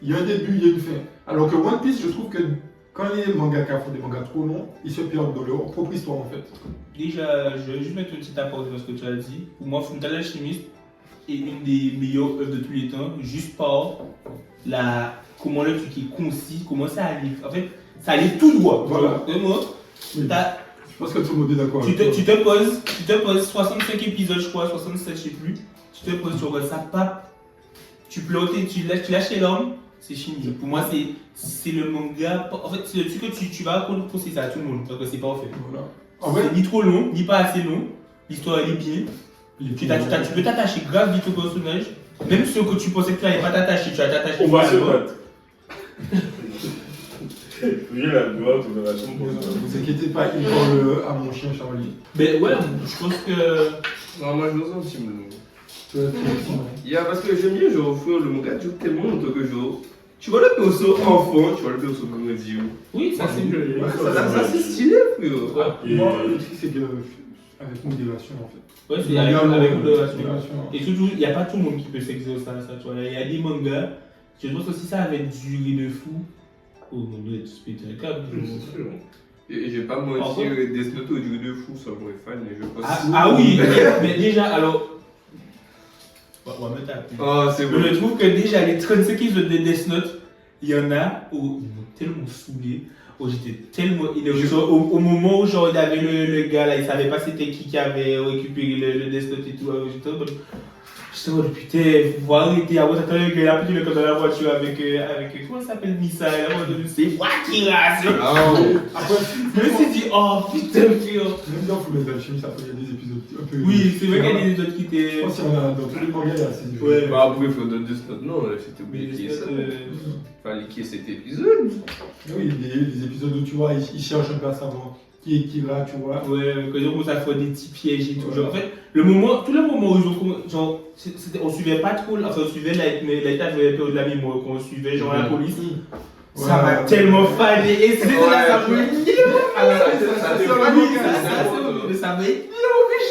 Speaker 1: il y a un début, il y a une fin. Alors que One Piece, je trouve que quand les mangaka font des mangas trop longs, ils se perdent dans leur propre histoire en fait.
Speaker 2: Déjà, je vais juste mettre une petite apportée dans ce que tu as dit. Pour moi, Fullmetal Alchemist est une des meilleures œuvres de tous les temps, juste par comment le truc est concis, comment ça arrive. En fait, ça allait tout droit.
Speaker 1: Voilà.
Speaker 2: Vraiment,
Speaker 1: Oui. Je pense que tout le monde est d'accord.
Speaker 2: tu te poses 65 épisodes, je crois, 67, je sais plus. Tu te poses, tu regardes ça, pap, tu pleures, tu lâches tes larmes, c'est fini. Pour moi, c'est le manga. En fait, c'est le truc que tu vas conseiller ça à tout le monde, parce que c'est parfait.
Speaker 1: Voilà. En vrai,
Speaker 2: C'est ni trop long, ni pas assez long. L'histoire elle est bien. Tu peux t'attacher grave vite au personnage. Même ceux que tu pensais que tu n'allais pas t'attacher, tu vas t'attacher.
Speaker 4: On va se
Speaker 2: finalement.
Speaker 4: battre. J'ai la doigt, tu vas la chambre.
Speaker 1: vous inquiétez pas, il parle à mon chien Charlie.
Speaker 2: Mais ouais, je pense que.
Speaker 3: Non, moi je me sens un petit peu.
Speaker 1: Tu vois,
Speaker 3: Il y a parce que j'aime bien, genre, frère, le manga dure tellement longtemps que genre. Tu vois le perso enfant, tu vois le perso grandi.
Speaker 2: Oui, ça c'est mieux.
Speaker 1: Ouais,
Speaker 3: Ça c'est stylé, frère.
Speaker 4: Et-
Speaker 1: Moi, le truc, c'est que avec modération en fait.
Speaker 2: Ouais, c'est avec modération.
Speaker 1: modération.
Speaker 2: Et surtout, il n'y a pas tout le monde qui peut s'exercer à ça. Tu vois. Il y a des mangas. Je pense que si ça avait duré de fou. Oh mon dieu, tu peux péter un câble.
Speaker 3: Et j'ai pas menti, Death Note au durée de fou, ça pour les fans, mais je pense.
Speaker 2: Oui, mais déjà, alors. On va mettre à plus.
Speaker 3: Oh, c'est bon.
Speaker 2: Mais je trouve que déjà les 35 épisodes de Death Note, il y en a où ils m'ont tellement saoulé, où j'étais tellement énervé. Au moment où genre, il y avait le gars là, il savait pas c'était qui avait récupéré le Death Note et tout. J'étais en mode putain, faut arrêter. Avant t'attends le gars, il a pris le dans la voiture avec comment ça s'appelle Missa, c'est moi qui rase.
Speaker 1: Après,
Speaker 2: Je me suis dit, oh putain, frère.
Speaker 1: même dans Fullmetal Alchemist, après il y a des épisodes un peu.
Speaker 2: Oui, c'est vrai qu'il y a des autres qui
Speaker 1: Je
Speaker 2: étaient.
Speaker 1: pense qu'il y en a dans tous les mangas, il y a ces
Speaker 2: Ouais.
Speaker 3: Bah après, il faut donner Death Note, non, c'était oublié qui est ça. Fallait qu'il y ait cet épisode.
Speaker 1: Oui, des épisodes où tu vois, ils cherchent un peu à savoir qui est qui là, tu vois.
Speaker 2: Ouais, quand ils ont commencé à faire des petits pièges et tout. Genre, en fait, tout le moment où ils ont. Genre, on suivait pas trop. Enfin, on suivait l'état de la mémoire, qu'on suivait genre la police. Ça m'a tellement fané. Et c'est là, ça me ça m'a énervé.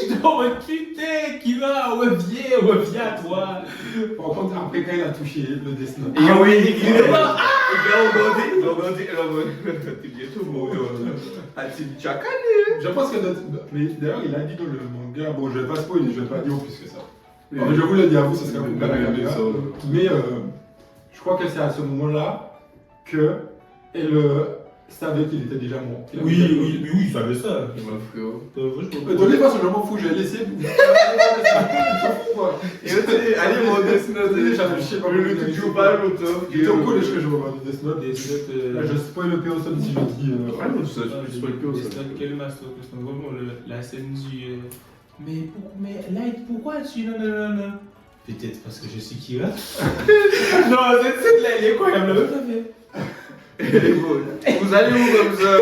Speaker 2: Je dis, oh putain, qui va, reviens à toi.
Speaker 1: Par contre, après, quand il a touché le Death Note.
Speaker 3: Ah oui, il est pas. Et là, on va dire, t'es bientôt mort. Ah, tu as calé.
Speaker 1: Je pense que mais d'ailleurs, il a dit dans le manga, bon, je vais pas spoiler, je vais pas dire plus que ça. Mais je vous le dis à vous, ce serait pour la caméra. Mais je crois que c'est à ce moment-là que elle savait qu'il était déjà mort.
Speaker 2: Oui, il savait ça.
Speaker 3: Mon frère.
Speaker 1: De toute façon, je m'en fous, je l'ai laissé.
Speaker 3: Allez, mon Death Note.
Speaker 1: Je sais pas,
Speaker 3: Le truc joue pas longtemps.
Speaker 1: Il était au cool, est-ce que je regarde Death Note. Là, je
Speaker 2: Death
Speaker 1: spoil le personne si je dis.
Speaker 3: Ah non, ça, tu peux le
Speaker 2: Note, quel master, vraiment la scène du. Mais Light, pourquoi tu. Non. Peut-être parce que je suis Kira. Non, cette scène-là, elle est incroyable.
Speaker 3: Vous allez où comme ça?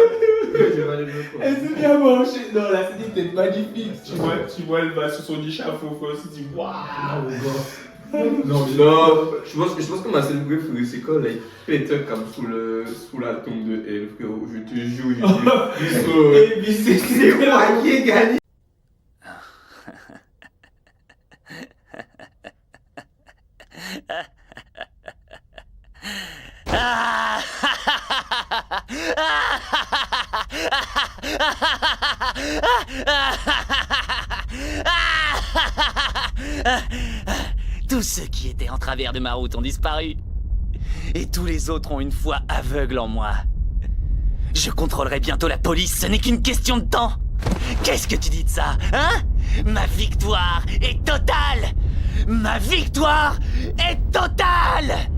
Speaker 2: Elle s'est bien branchée. Non, la scène était magnifique. Tu vois, elle va sur son échafaud, on se dit waouh.
Speaker 1: Non, mais.
Speaker 3: Non, je pense que ma scène préférée, c'est quand like, Peter comme sous la tombe de elle, frérot. Je te jure,
Speaker 2: Et puis c'est
Speaker 3: moi qui ai gagné.
Speaker 5: Tous ceux qui étaient en travers de ma route ont disparu. Et tous les autres ont une foi aveugle en moi. Je contrôlerai bientôt la police, ce n'est qu'une question de temps. Qu'est-ce que tu dis de ça, hein? Ma victoire est totale! Ma victoire est totale!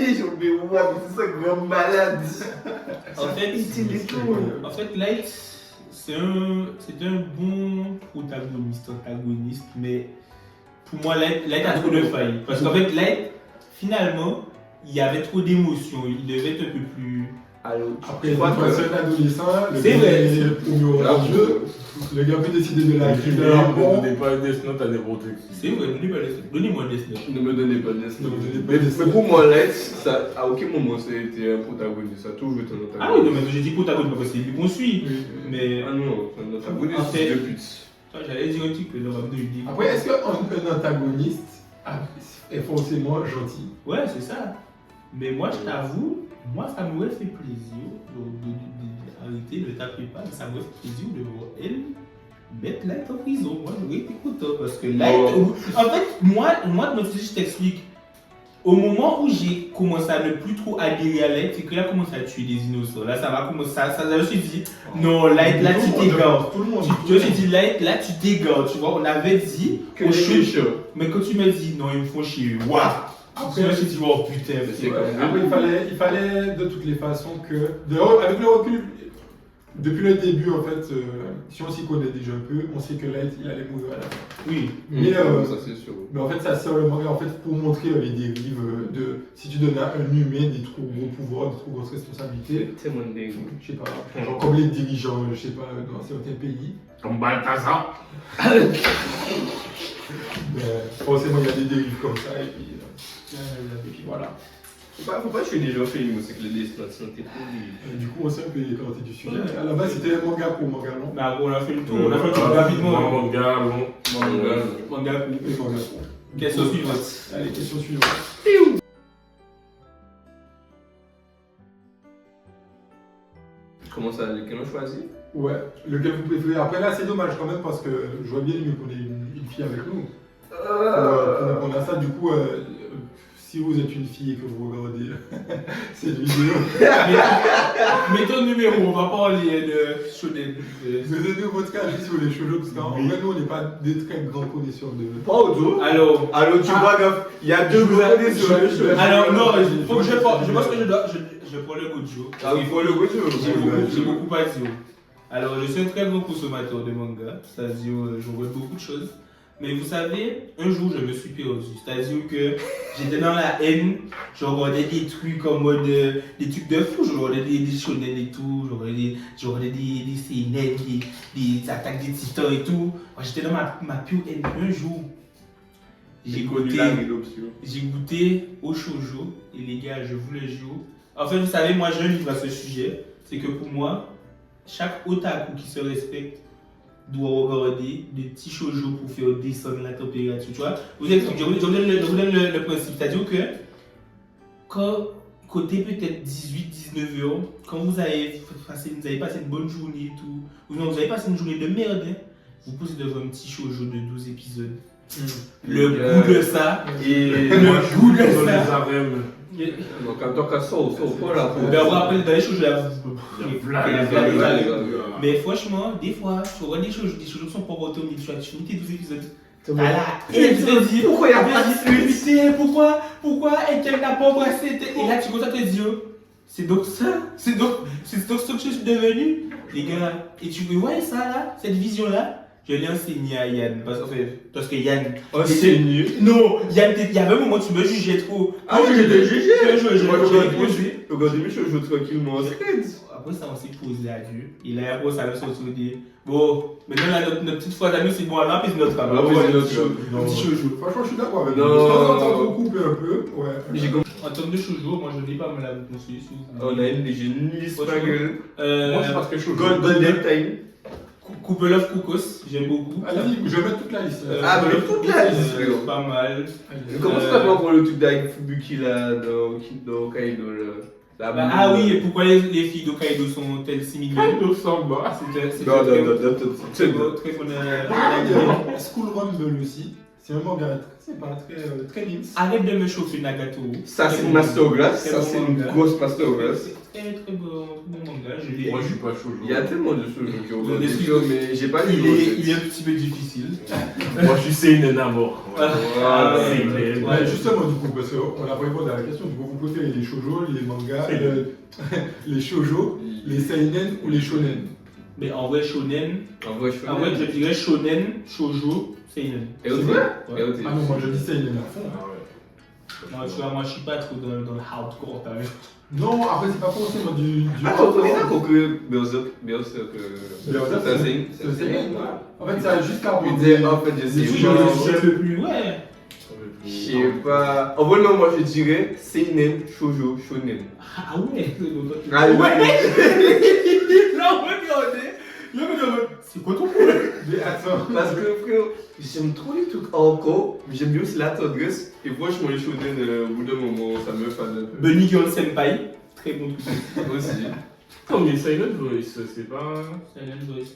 Speaker 3: J'ai oublié, ouais, c'est ça, grand malade.
Speaker 2: En fait, Light, c'est un bon protagoniste, antagoniste, mais pour moi, Light a trop de failles. Parce qu'en fait, Light, finalement, il y avait trop d'émotions, il devait être un peu plus.
Speaker 3: Alors,
Speaker 1: Après, il est seul adolescent, le
Speaker 2: C'est
Speaker 1: gars
Speaker 2: vrai.
Speaker 1: est promu au jeu, le gars peut décider de la grille de la
Speaker 4: Ne
Speaker 1: bombe.
Speaker 4: donnez pas Death Note à n'importe qui.
Speaker 2: C'est vrai, donnez-moi des Death Note.
Speaker 3: ne me donnez pas de
Speaker 1: Ne me donnez pas
Speaker 3: mais,
Speaker 1: de
Speaker 3: mais pour moi, Light, ça, à aucun moment, ça a été un protagoniste. Ça a toujours été un
Speaker 2: Ah oui, non,
Speaker 3: antagoniste.
Speaker 2: mais j'ai dit protagoniste parce que c'est lui qu'on suit. Mais.
Speaker 3: Ah non, c'est un antagoniste
Speaker 2: En fait-
Speaker 3: de pute.
Speaker 2: J'allais dire un truc, mais on va me dire.
Speaker 1: Après, est-ce qu'un antagoniste est forcément gentil?
Speaker 2: Ouais, c'est ça. Mais moi, je t'avoue, moi, ça m'aurait fait plaisir d'arrêter, ne taper pas, mais ça m'aurait fait plaisir de voir elle mettre Light en prison. Moi, j'aurais été content parce que Light. En fait, moi, de notre côté, je t'explique. Au moment où j'ai commencé à ne plus trop adhérer à Light, c'est que là, a commencé à tuer des innocents. Là, ça va commencer. Je me suis dit, non, Light, là, tu t'égares.
Speaker 1: Tout le monde.
Speaker 2: Je me suis dit, Light, là, tu t'égares. Tu vois, on avait dit.
Speaker 3: Que
Speaker 2: on
Speaker 3: les
Speaker 2: shoot.
Speaker 3: méchants.
Speaker 2: Mais quand tu me dis, non, ils me font chier. Waouh! Après, je me suis dit, oh putain,
Speaker 3: C'est
Speaker 1: Ouais,
Speaker 3: comme
Speaker 1: après, il fallait de toutes les façons que. D'ailleurs, avec le recul, depuis le début, en fait, si on s'y connaît déjà un peu, on sait que Light, il allait mourir à la fin.
Speaker 2: Oui.
Speaker 1: Mais,
Speaker 3: ça c'est sûr.
Speaker 1: Mais en fait, ça sert le manga en fait, pour montrer les dérives de si tu donnes à un humain des trop gros pouvoirs, des trop grosses responsabilités.
Speaker 3: C'est tellement dingue.
Speaker 1: Je sais pas, genre comme les dirigeants, je sais pas, dans certains pays.
Speaker 4: Comme Balthazar.
Speaker 1: Mais forcément, il y a des dérives comme ça, et puis voilà.
Speaker 3: Faut pas tuer des gens féminins, c'est que les destinations étaient pourries.
Speaker 1: Du coup, on s'est un peu écarté du sujet.
Speaker 2: Ouais.
Speaker 1: À la base, c'était un manga pour manga, non?
Speaker 2: Bah, on a fait le tour, on a fait le tour rapidement.
Speaker 4: Manga, bon.
Speaker 2: Manga.
Speaker 1: Et manga pour.
Speaker 2: Question suivante.
Speaker 1: Allez, question suivante.
Speaker 3: Comment ça, lequel on choisit?
Speaker 1: Ouais, lequel vous préférez? Après, là, c'est dommage quand même parce que j'aurais bien aimé qu'on ait une fille avec nous. Pour répondre à ça, du coup, si vous êtes une fille et que vous regardez cette vidéo,
Speaker 2: Mets ton numéro, on va parler de Shonen.
Speaker 1: vous aidez votre avis sur les shoujo parce qu'en vrai, nous, on n'est pas des très grands connaisseurs de.
Speaker 3: Pas au dos.
Speaker 2: Alors,
Speaker 3: Tu vois, gaffe, il y a deux gradés sur le chemin.
Speaker 2: alors non, il faut que je pense que je prends le Gojo.
Speaker 3: Ah, il faut le goûter.
Speaker 2: J'ai beaucoup à dire. Alors, je suis un très gros consommateur de manga, c'est-à-dire je vois beaucoup de choses. Mais vous savez, un jour je me suis perdu, c'est-à-dire que j'étais dans la haine, je regardais des trucs en mode, des trucs de fou, je regardais des shonen et tout, je regardais des seinen, des attaques des titans et tout. Moi, j'étais dans ma pure haine. Un jour, j'ai goûté au shoujo, et les gars, je vous le jure. En fait, vous savez, moi j'ai un livre à ce sujet, c'est que pour moi, chaque otaku qui se respecte doit regarder des petits shoujo pour faire descendre la température. Tu vois, je vous donne le principe. C'est-à-dire que quand, côté peut-être 18-19 heures, quand vous avez passé une bonne journée et tout, ou non, vous avez passé une journée de merde, hein, vous posez devant un petit shoujo de 12 épisodes. Le goût de ça,
Speaker 3: Et
Speaker 2: le goût de
Speaker 4: Dans les
Speaker 2: ça.
Speaker 4: arènes.
Speaker 3: donc à ça, pas là.
Speaker 2: Ben, on rappelle dans les shoujo là.
Speaker 4: Blague.
Speaker 2: Mais franchement, des fois, tu vois des choses qui sont pas retournées, tu finis tes 12 épisodes. Et tu te dis,
Speaker 3: Pourquoi il y a pas de suite?
Speaker 2: putain, pourquoi elle n'a pas embrassé? Et là, tu commences à te dire, c'est donc ça, c'est donc ce que je suis devenu. Les gars, et tu vois ça là, cette vision là, je l'ai enseigné à Yann. Parce que Yann.
Speaker 3: Enseigné.
Speaker 2: Non, Yann, il y avait un moment où tu me jugeais trop.
Speaker 3: Ah oui, j'étais jugé.
Speaker 2: Je
Speaker 3: Moi,
Speaker 2: l'ai posé.
Speaker 3: regardez, je joue tranquillement en scred.
Speaker 2: Après ça, on s'est posé à Dieu. Et là, après, ça va se retrouver. Bon, maintenant, là, notre petite fois d'amis, c'est bon, là, puis c'est notre travail.
Speaker 3: Ah oui, c'est notre
Speaker 1: Non,
Speaker 2: petit shoujo.
Speaker 1: Franchement, je suis d'accord avec
Speaker 3: Non.
Speaker 1: vous. De temps en temps, on coupe un peu. Ouais.
Speaker 3: J'ai comme.
Speaker 2: En termes de shoujo, moi, je n'ai pas mal à vous conseiller. Si vous
Speaker 3: On
Speaker 2: voulez.
Speaker 3: a une liste pas gueule.
Speaker 4: Moi, je pense que je suis
Speaker 3: Golden Time.
Speaker 2: Couple Love Koukos, j'aime beaucoup.
Speaker 1: Allez-y, je vais mettre toute la liste.
Speaker 3: Ah, mais toute la liste, frérot.
Speaker 2: Pas mal.
Speaker 3: Comment ça s'appelle encore le truc d'Aïk Fubuki là dans Kaido là?
Speaker 2: Ah oui, et pourquoi les filles d'Hokkaido sont-elles si mignonnes?
Speaker 4: Kaido Samba.
Speaker 2: C'était
Speaker 3: Non,
Speaker 2: très
Speaker 3: c'est
Speaker 2: beau, très bon.
Speaker 1: School Rumble aussi. C'est un manga c'est pas très mince.
Speaker 2: Arrête de me chauffer, Nagato.
Speaker 3: Ça,
Speaker 2: Très
Speaker 3: c'est
Speaker 2: bon
Speaker 3: une masterclass.
Speaker 2: Très
Speaker 3: Ça,
Speaker 2: bon
Speaker 3: c'est une
Speaker 2: manga.
Speaker 3: grosse masterclass.
Speaker 2: C'est très bon manga. Je l'ai
Speaker 4: Moi, je
Speaker 2: lu.
Speaker 4: suis pas chaud.
Speaker 3: Il y a tellement de choses qui ont
Speaker 2: Le
Speaker 3: des
Speaker 2: dessus-
Speaker 3: choses, mais j'ai pas lu.
Speaker 2: Il est un petit peu difficile.
Speaker 4: Moi, je suis Seinen à mort.
Speaker 3: Ah,
Speaker 2: ouais.
Speaker 4: Seinen.
Speaker 1: Ouais, justement, du coup, parce qu'on a pas répondu à la question, du coup, vous préférez les shoujo, les mangas, les shoujo, les seinen ou les shonen?
Speaker 2: Mais en vrai, shonen.
Speaker 3: En vrai, je
Speaker 2: En vrai, je dirais shonen, shoujo, seinen.
Speaker 3: Et au
Speaker 2: Ouais.
Speaker 3: vrai?
Speaker 1: Ah non, moi je dis seinen à fond.
Speaker 4: Ah ouais.
Speaker 2: Non, tu vois, moi, je suis pas trop dans le hardcore, t'as vu.
Speaker 1: Non, après, c'est pas forcément du
Speaker 3: Attends, on est d'accord que Berserk,
Speaker 1: Berserk,
Speaker 3: ça c'est une.
Speaker 1: c'est seinen. En fait, ça a juste à
Speaker 3: Je disais, en fait, je
Speaker 2: C'est
Speaker 3: sais
Speaker 2: toujours
Speaker 3: pas.
Speaker 2: un peu plus, ouais.
Speaker 3: Je sais pas. En vrai, non, moi je dirais Seinen, Shoujo, Shonen.
Speaker 2: Ah ouais.
Speaker 3: Ah
Speaker 2: ouais.
Speaker 3: ouais.
Speaker 2: Non, regardez. C'est quoi ton problème?
Speaker 1: Mais attends.
Speaker 3: Parce que frère, j'aime trop les trucs hardcore, mais j'aime bien aussi la tendresse. Et franchement, les shonen, au bout d'un moment, ça me fan un peu.
Speaker 2: Bunny Girl Senpai. Très bon truc.
Speaker 3: Aussi.
Speaker 4: Attends, mais Silent Voice, c'est pas.
Speaker 2: Silent Voice.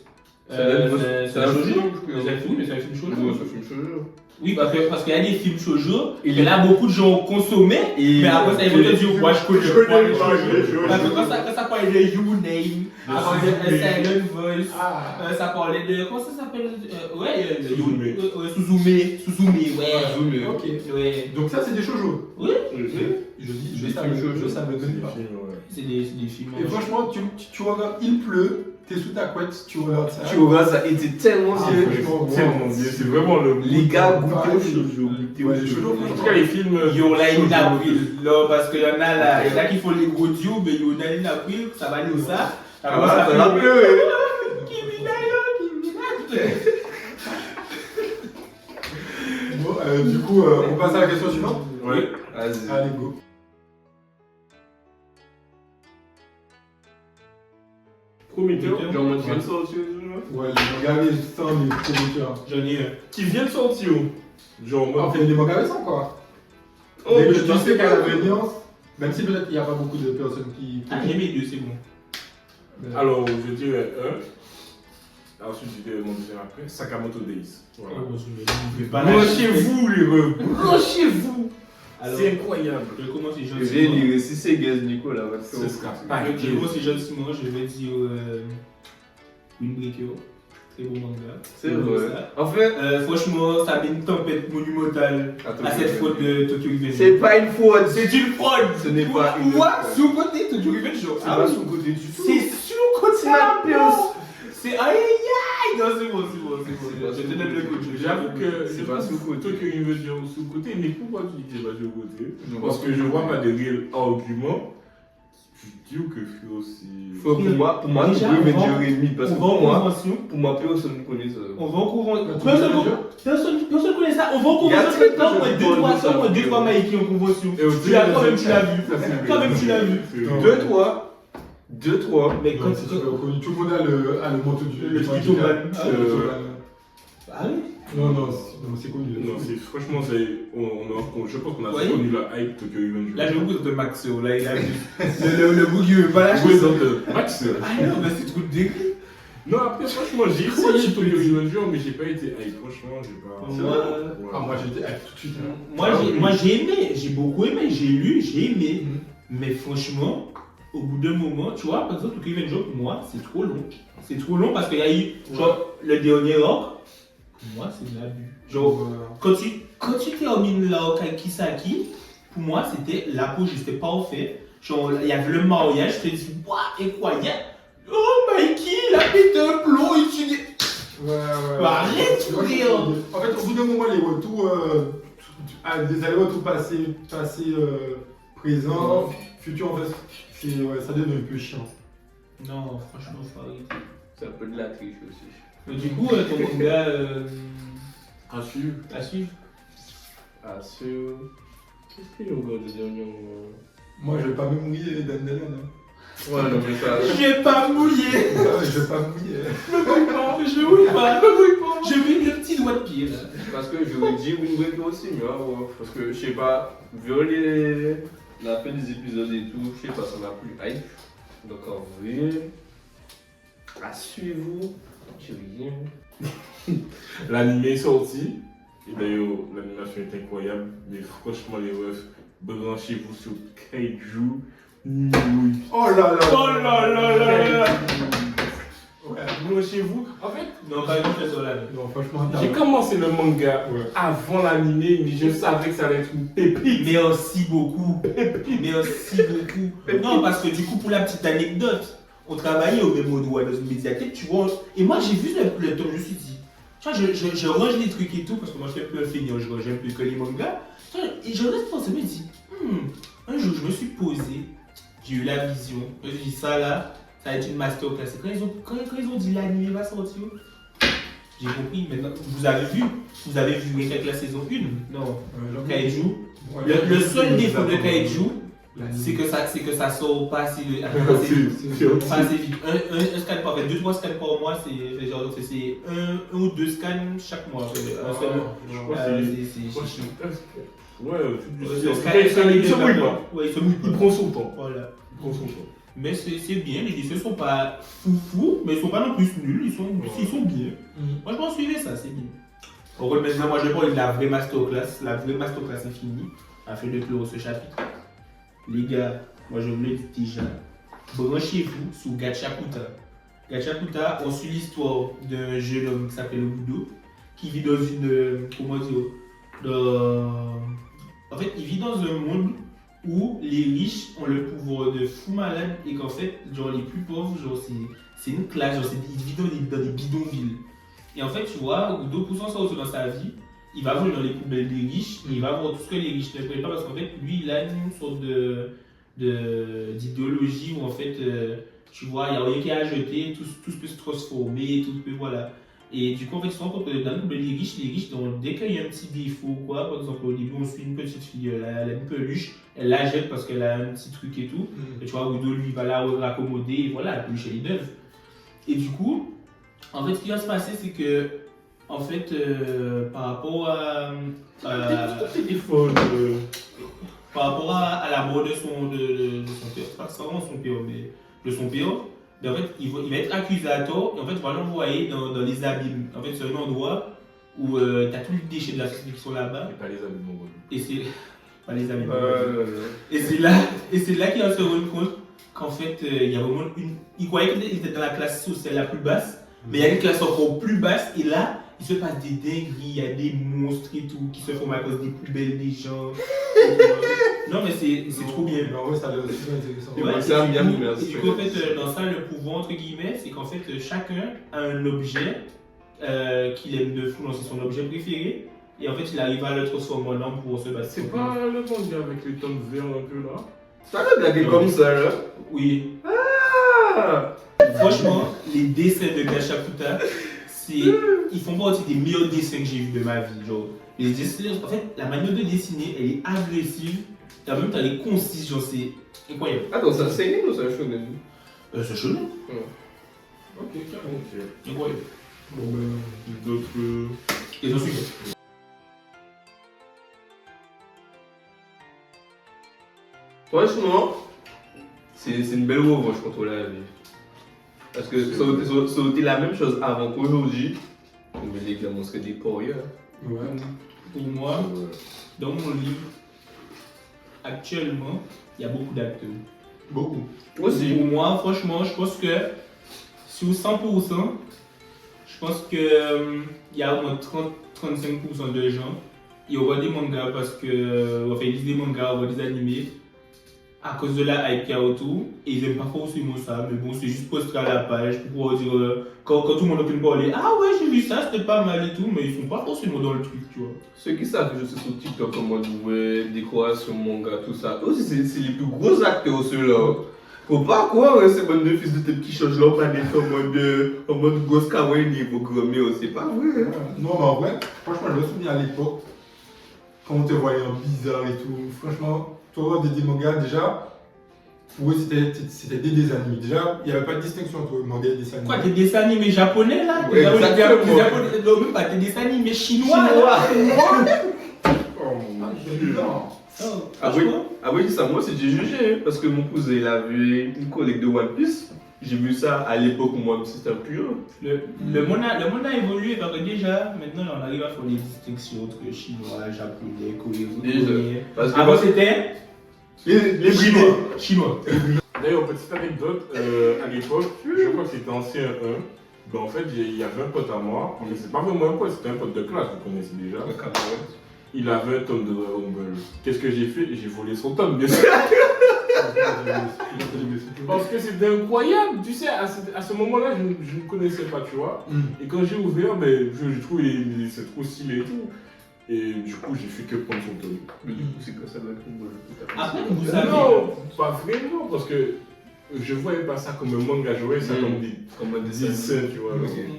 Speaker 3: C'est un
Speaker 2: shoujo.
Speaker 3: shoujo,
Speaker 2: C'est un film, mais c'est un film shoujo.
Speaker 3: Ouais, ça fait une shoujo.
Speaker 2: Oui, parce qu'il y a des films shoujo,
Speaker 3: Il
Speaker 2: et là beaucoup de gens ont consommé,
Speaker 3: Et-
Speaker 2: mais après ça ils vont te dire, moi je connais pas les shoujo.
Speaker 1: connais.
Speaker 2: Parce que quand ça parlait de You Name, avant de Silent Voice,
Speaker 1: Ah,
Speaker 2: ça parlait de. Comment ça s'appelle? Ouais,
Speaker 4: Suzume.
Speaker 2: Suzume, ouais.
Speaker 3: Zoomé.
Speaker 1: ok.
Speaker 2: Ouais.
Speaker 1: Donc ça, c'est des shoujo.
Speaker 2: Oui,
Speaker 1: Je dis,
Speaker 3: Des
Speaker 1: ça
Speaker 3: films
Speaker 1: me
Speaker 3: shoujo.
Speaker 1: ça me donne pas.
Speaker 2: c'est des films.
Speaker 1: Et franchement, tu regardes, il pleut, t'es sous ta couette, tu regardes ça.
Speaker 3: Tu vois, ça était tellement
Speaker 1: Ah,
Speaker 3: bien.
Speaker 1: franchement,
Speaker 4: C'est mon dieu, c'est vraiment le.
Speaker 3: Les gars,
Speaker 1: Ouais,
Speaker 3: goûtez au shoujo. Goûtez au
Speaker 1: ouais, les
Speaker 3: shoujo.
Speaker 1: shoujo,
Speaker 4: En tout cas, les films.
Speaker 2: Yo là, il
Speaker 4: shoujo,
Speaker 2: a pris là, parce qu'il y en a là, il y en a qui font les gros dieux, mais yo là, il a pris, ça va nous ça.
Speaker 3: Ah, voilà, ça va pleurer.
Speaker 1: Bon, du coup, on passe à la question suivante.
Speaker 4: Ouais.
Speaker 3: Vas-y.
Speaker 1: Allez, go.
Speaker 4: Prometteur.
Speaker 3: Genre, moi, tu viens de sortir.
Speaker 1: Ouais, les mangas récents, les producteurs.
Speaker 2: J'en ai un.
Speaker 4: Qui vient de sortir. Genre,
Speaker 1: On
Speaker 4: moi.
Speaker 1: fait les mangas récents, quoi.
Speaker 3: Oh,
Speaker 1: Dès que
Speaker 3: je
Speaker 1: tu
Speaker 3: pensais
Speaker 1: sais qu'à
Speaker 3: pas.
Speaker 1: l'avenir, même si peut-être il n'y a pas beaucoup de personnes qui.
Speaker 2: Ah, j'ai mes deux, c'est bon.
Speaker 4: Alors, je dirais un. Ensuite, je dirais mon deuxième après. Sakamoto Days. Voilà.
Speaker 2: Je vais pas
Speaker 4: Branchez-vous, les refs. Branchez-vous.
Speaker 2: Alors,
Speaker 4: C'est incroyable.
Speaker 2: je commence les
Speaker 3: Je vais
Speaker 2: gentiment.
Speaker 3: lire, si c'est Gaz Nicolas, va te
Speaker 4: Ce
Speaker 3: faire.
Speaker 4: sera
Speaker 2: Je commence les gentiment, je vais dire Windbreaker. Très beau manga.
Speaker 3: C'est
Speaker 2: J'aime
Speaker 3: vrai.
Speaker 2: ça.
Speaker 3: En fait,
Speaker 2: Franchement, ça a mis une tempête monumentale à cette faute de Tokyo Revenge.
Speaker 3: c'est pas une faute.
Speaker 2: C'est une fraude.
Speaker 3: Ce n'est pas une
Speaker 2: Moi,
Speaker 3: fraude.
Speaker 2: sous-côté Tokyo Revenge,
Speaker 3: C'est
Speaker 2: ah
Speaker 3: pas
Speaker 2: oui.
Speaker 3: son côté du tout.
Speaker 2: C'est sous-côté
Speaker 3: C'est la pire.
Speaker 2: C'est aïe aïe aïe. Non, c'est bon, c'est bon, c'est bon. Je te donne le coup.
Speaker 4: J'avoue que
Speaker 3: C'est
Speaker 4: je
Speaker 3: pas
Speaker 4: pense
Speaker 3: sous-côté.
Speaker 4: Tokyo Revengers sous-côté, mais pourquoi tu dis que c'est pas sous-côté?
Speaker 3: Non,
Speaker 4: Parce que je vois pas de réels arguments qui disent que Fio c'est.
Speaker 3: Faut pour moi,
Speaker 2: Déjà,
Speaker 3: tu peux
Speaker 2: on va-
Speaker 3: mettre et demi parce que
Speaker 2: On va en
Speaker 3: pour moi,
Speaker 2: convention.
Speaker 3: personne ne connaît ça.
Speaker 2: On va en convention.
Speaker 1: Personne
Speaker 2: Personne connaît ça. On va en
Speaker 3: Il y a
Speaker 2: convention.
Speaker 3: très peu
Speaker 2: Quand
Speaker 3: de
Speaker 2: moins
Speaker 3: gens
Speaker 2: 2-3
Speaker 3: qui
Speaker 2: ans, moins
Speaker 3: savent.
Speaker 2: 2-3 Maïki en convention.
Speaker 4: Et aussi,
Speaker 2: Tu l'as quand même, tu l'as vu. Quand même, tu l'as vu.
Speaker 3: 2-3.
Speaker 2: Mais quand
Speaker 1: Tout le monde a le manteau du.
Speaker 2: Le
Speaker 1: du
Speaker 2: Tutoban.
Speaker 1: handicap.
Speaker 2: Ah,
Speaker 1: Le
Speaker 2: ouais.
Speaker 1: Tutoban.
Speaker 2: Ah oui.
Speaker 1: Non, c'est connu.
Speaker 4: Non, c'est franchement, je pense qu'on a
Speaker 2: Ouais.
Speaker 4: connu la hype Tokyo Revengers.
Speaker 2: Là, je vous de Maxo. Là, il a vu. Le bouilleux, pas la
Speaker 4: Oui,
Speaker 2: chose.
Speaker 4: donc, Max.
Speaker 2: Ah non, mais c'est trop dégueu.
Speaker 4: Non, après, franchement, j'ai essayé Tokyo Revengers, mais j'ai pas été hype. Franchement, j'ai pas.
Speaker 2: Moi,
Speaker 4: Ouais.
Speaker 1: Ah, moi j'étais tout de suite. hein.
Speaker 2: moi, j'ai aimé. J'ai beaucoup aimé. J'ai lu, j'ai aimé. Mais franchement, au bout d'un moment, tu vois, par exemple, Tokyo Revengers, pour moi, c'est trop long. C'est trop long parce qu'il y a eu, genre, le dernier arc. Pour moi, c'est de l'abus. Genre, quand tu termines l'arc avec Kisaki, pour moi, c'était l'apogée, c'était parfait. Genre, il y avait le mariage, je te dis, waouh, incroyable. Oh, Mikey, il a pété un plomb, il tue des.
Speaker 1: Ouais.
Speaker 2: Bah, arrête,
Speaker 1: Moi,
Speaker 2: frère.
Speaker 1: En fait, au bout d'un moment, les retours, des allers-retours passés, présents, futurs, en fait, ça devient un peu chiant.
Speaker 2: Non, franchement, faut arrêter.
Speaker 3: C'est un peu de la triche aussi.
Speaker 2: Mais du coup, ton manga
Speaker 4: À suivre.
Speaker 2: à suivre.
Speaker 3: Ah, sûr. Qu'est-ce qu'il y a encore de dernier
Speaker 1: Moi, je vais pas me mouiller dans le hein.
Speaker 3: Ouais, non, mais ça.
Speaker 2: Je vais pas mouiller.
Speaker 1: Ah ouais, je vais pas me mouiller.
Speaker 2: Je mouille pas. Je mets le petit doigt de pied là.
Speaker 3: Parce que j'aurais dit Windbreaker aussi, mais ouais. Parce que je sais pas, vu la fin des épisodes et tout, je sais pas, ça m'a plu hype. Donc en vrai, à suivre, j'ai rien.
Speaker 4: L'animé est sorti. Et d'ailleurs, l'animation est incroyable. Mais franchement, les refs, branchez-vous sur Kaiju. Nui.
Speaker 1: Oh là là.
Speaker 2: Oh là là là là.
Speaker 1: Ouais.
Speaker 4: Branchez-vous. En fait,
Speaker 2: Non, pas une chose là.
Speaker 1: Non, franchement,
Speaker 4: j'ai commencé le manga avant l'animé, mais je savais que ça allait être une pépite.
Speaker 2: Merci beaucoup. Merci beaucoup. Non, parce que du coup, pour la petite anecdote, on travaillait au même endroit dans une médiathèque, tu vois. Et moi, j'ai vu le tome, je me suis dit, tu vois, je range les trucs et tout, parce que moi, je fais un peu un feignant, j'aime plus que les mangas. Tu vois, et je reste pensé, je me dis, un jour, je me suis posé, j'ai eu la vision, je me suis dit, ça là, ça va être une masterclass. Et quand ils ont dit l'anime va sortir, j'ai compris. Maintenant, vous avez vu avec la saison 1? Non. Kaiju. Le seul défaut de Kaiju, c'est que ça sort pas assez vite. Pas assez vite. Un scan par 2-3 scans par mois, c'est genre c'est un ou deux scans chaque mois.
Speaker 4: Je crois que
Speaker 2: Il
Speaker 4: se mouille pas.
Speaker 2: Ouais, il se mouille
Speaker 4: Il
Speaker 2: pas.
Speaker 4: prend son temps.
Speaker 2: Voilà.
Speaker 4: Il prend son temps.
Speaker 2: Mais c'est bien, les dessins sont pas fou, mais ils sont pas non plus nuls, ils sont bien. Moi je m'en suivais ça, c'est bien. On remet maintenant, moi je parle de la vraie masterclass. La vraie masterclass est finie, afin de clore ce chapitre. Les gars, moi je vous le dis déjà, branchez-vous sous Gachakuta. Gachakuta, on suit l'histoire d'un jeune homme qui s'appelle Obudo, qui vit dans une. Comment dire, en fait, il vit dans un monde où les riches ont le pouvoir de fou malade et qu'en fait, genre les plus pauvres, genre c'est une classe, genre ils vivent dans des bidonvilles. Et en fait, tu vois, Obudo poussant ça dans sa vie, il va voler dans les poubelles des riches, et il va voir tout ce que les riches ne prennent pas parce qu'en fait, lui, il a une sorte d'idéologie où en fait, tu vois, il n'y a rien qui est à jeter, tout peut se transformer, tout peut, voilà. Et du coup, en fait, souvent, quand dans le poubelle des riches, donc, dès qu'il y a un petit défaut, quoi, par exemple, au début, on suit une petite fille, elle a une peluche, elle la jette parce qu'elle a un petit truc et tout, et tu vois, Udo, lui, va la raccommoder, et voilà, la peluche, elle est neuve. Et du coup, en fait, ce qui va se passer, c'est que, en fait, par rapport à la mort de son père, c'est pas vraiment son père, mais de son père, en fait, il va être accusé à tort et en fait, il va l'envoyer dans les abîmes. En fait, c'est un endroit où tu as tous les déchets de la société qui sont là-bas.
Speaker 4: Et pas les amis de mon gars.
Speaker 2: Et c'est. Pas les abîmes. Et c'est là qu'il va se rendre compte qu'en fait, il y a vraiment une. Il croyait qu'il était dans la classe sociale la plus basse, mais il y a une classe encore plus basse et là, il se passe des dingueries, il y a des monstres et tout qui se forment à cause des poubelles des gens. Non, mais c'est trop bien.
Speaker 1: Mais en vrai, ça a l'air super intéressant.
Speaker 2: Ouais,
Speaker 3: c'est un bien,
Speaker 2: et
Speaker 3: merci.
Speaker 2: du coup, en fait, dans ça, le pouvoir, entre guillemets, c'est qu'en fait, chacun a un objet qu'il aime de fou, c'est son objet préféré. Et en fait, il arrive à le transformer en arme pour se battre.
Speaker 4: C'est pas le manga avec les tomes verts un peu là?
Speaker 3: Ça va blaguer comme ça là.
Speaker 2: Oui.
Speaker 3: Ah.
Speaker 2: Franchement, les dessins de Gachakuta, ils font partie des meilleurs dessins que j'ai vus de ma vie. Genre, les dessins, en fait, la manière de dessiner, elle est agressive. Et en même temps, elle est concise, genre, c'est incroyable.
Speaker 3: Attends, ça c'est ou ça shonen?
Speaker 2: C'est chelou.
Speaker 4: Ok, carrément. Ok.
Speaker 2: Incroyable.
Speaker 1: Bon, ben,
Speaker 4: D'autres.
Speaker 2: Et j'en suis.
Speaker 3: Franchement, c'est une belle revanche contre la vie. Parce que ça aurait été la même chose avant qu'aujourd'hui. Mais les gars, on serait des poriens.
Speaker 1: ouais.
Speaker 2: Pour moi, dans mon livre, actuellement, il y a beaucoup d'acteurs.
Speaker 1: Beaucoup.
Speaker 3: Aussi.
Speaker 2: Pour moi, franchement, je pense que sur 100%, je pense que il y a au moins 30-35% de gens, ils auront des mangas parce que, enfin, ils lisent des mangas, ils voient des animés. à cause de la hype qu'il y a autour, et ils n'aiment pas forcément ça, mais bon, c'est juste poster à la page pour pouvoir dire, quand tout le monde entend parler, ah ouais, j'ai vu ça, c'était pas mal et tout, mais ils sont pas forcément dans le truc, tu vois.
Speaker 3: Ceux qui savent que je suis sur TikTok en mode web, décoration, manga, tout ça, eux, c'est les plus gros acteurs, ceux-là. Faut pas croire, c'est bonne de fils de tes petits changes leur planète en mode gosse kawaii niveau grammé, c'est pas vrai. Hein.
Speaker 1: Non, mais en vrai, franchement, je me souviens à l'époque, quand on te voyait en bizarre et tout, franchement, toi, des mangas, déjà, pour eux, c'était des dessins animés. Déjà, il n'y avait pas de distinction entre manga et dessins animés.
Speaker 2: Quoi, des dessins animés japonais là?
Speaker 3: Ouais, exactement.
Speaker 2: Non, même pas des dessins animés chinois.
Speaker 4: Oh mon
Speaker 1: Ah,
Speaker 4: dieu.
Speaker 1: j'ai vu, non.
Speaker 3: Ah oui, ça, moi aussi j'ai jugé, hein, parce que mon cousin il avait une collègue de One Piece. J'ai vu ça à l'époque où moi c'était un puant.
Speaker 2: Le monde a évolué, parce que déjà, maintenant on arrive à faire des distinctions entre chinois, japonais, coréens.
Speaker 3: Parce que
Speaker 2: Avant c'était
Speaker 3: les bridés.
Speaker 2: Chinois.
Speaker 4: D'ailleurs, petite anecdote, à l'époque, je crois que c'était ancien 1. Ben, en fait, il y avait un pote à moi, mais c'est pas vraiment un pote, c'était un pote de classe, vous connaissez déjà. Il avait un tome de Dragon Ball. Qu'est-ce que j'ai fait? J'ai volé son tome, bien sûr. Parce que c'était incroyable, tu sais, à ce moment-là, je ne connaissais pas, tu vois. Et quand j'ai ouvert, ben, j'ai trouvé c'est trop stylé et tout. Et du coup, j'ai fait que prendre son tome.
Speaker 3: Mais du coup, c'est que ça doit être une bonne.
Speaker 2: Après, vous savez.
Speaker 4: Non, pas vraiment, parce que je voyais pas ça comme un manga, je voyais ça comme un dessin, tu vois.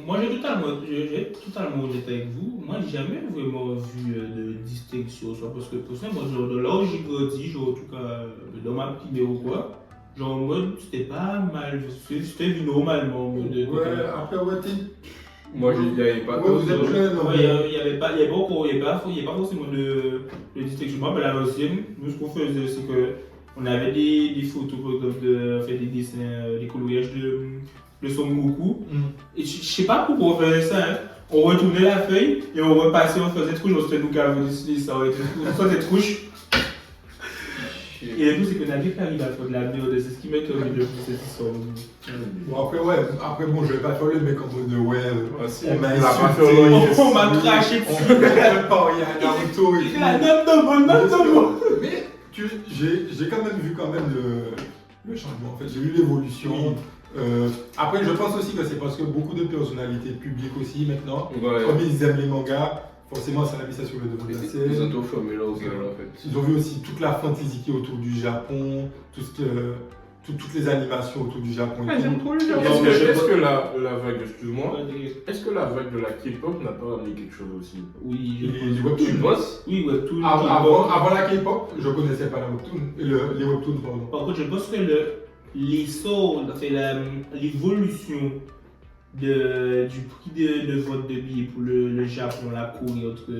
Speaker 2: Moi, j'ai totalement honnête avec vous. Moi, j'ai jamais vraiment vu de distinction. Soit parce que pour ça, moi, genre, de là où j'ai grandi, genre, en tout cas, dans ma primaire ou quoi, genre, en mode, c'était pas mal. C'était vu normalement.
Speaker 1: Ouais, après, ouais, t'es.
Speaker 3: Moi, il n'y avait pas.
Speaker 1: Ouais, vous êtes jeune, non?
Speaker 2: Il n'y avait pas forcément de distinction. Moi, à l'ancienne, nous, ce qu'on faisait, c'est que on avait des photos, des dessins, des coloriages de Son Goku. Et je sais pas pourquoi on faisait ça. Hein. On retournait la feuille et on repassait, on faisait trouche, on c'était nous qui avons décidé ça. On faisait trouche. Et le tout, c'est que Nadik arrive à faire de la merde, c'est ce qui m'est tombé de cette histoire.
Speaker 1: Bon, après, ouais, après, bon, je vais pas faire le mec en mode ouais, on m'a
Speaker 4: insulté.
Speaker 2: On m'a craché dessus.
Speaker 1: Il y a Naruto et tout.
Speaker 2: La note de bon.
Speaker 1: Mais j'ai quand même vu le changement. En fait, j'ai vu l'évolution. Après, je pense aussi que c'est parce que beaucoup de personnalités publiques aussi maintenant, comme ils aiment les mangas, forcément ça a mis ça sur le devant de la scène.
Speaker 3: Ils ont formé là aussi, en fait.
Speaker 1: Ils ont vu aussi toute la fantasy qui est autour du Japon, toutes les animations autour du Japon.
Speaker 3: J'aime trop le Japon.
Speaker 4: Est-ce que la vague, excuse-moi, est-ce que la vague de la K-pop n'a pas amené quelque chose aussi?
Speaker 2: Oui,
Speaker 1: Les webtoons.
Speaker 3: Tu penses?
Speaker 2: Oui, webtoon.
Speaker 1: Avant la K-pop, je connaissais pas la webtoon, les webtoons, pardon.
Speaker 2: Par contre, je pense que l'essor, l'évolution du prix de vote de billets pour le Japon, la Corée, entre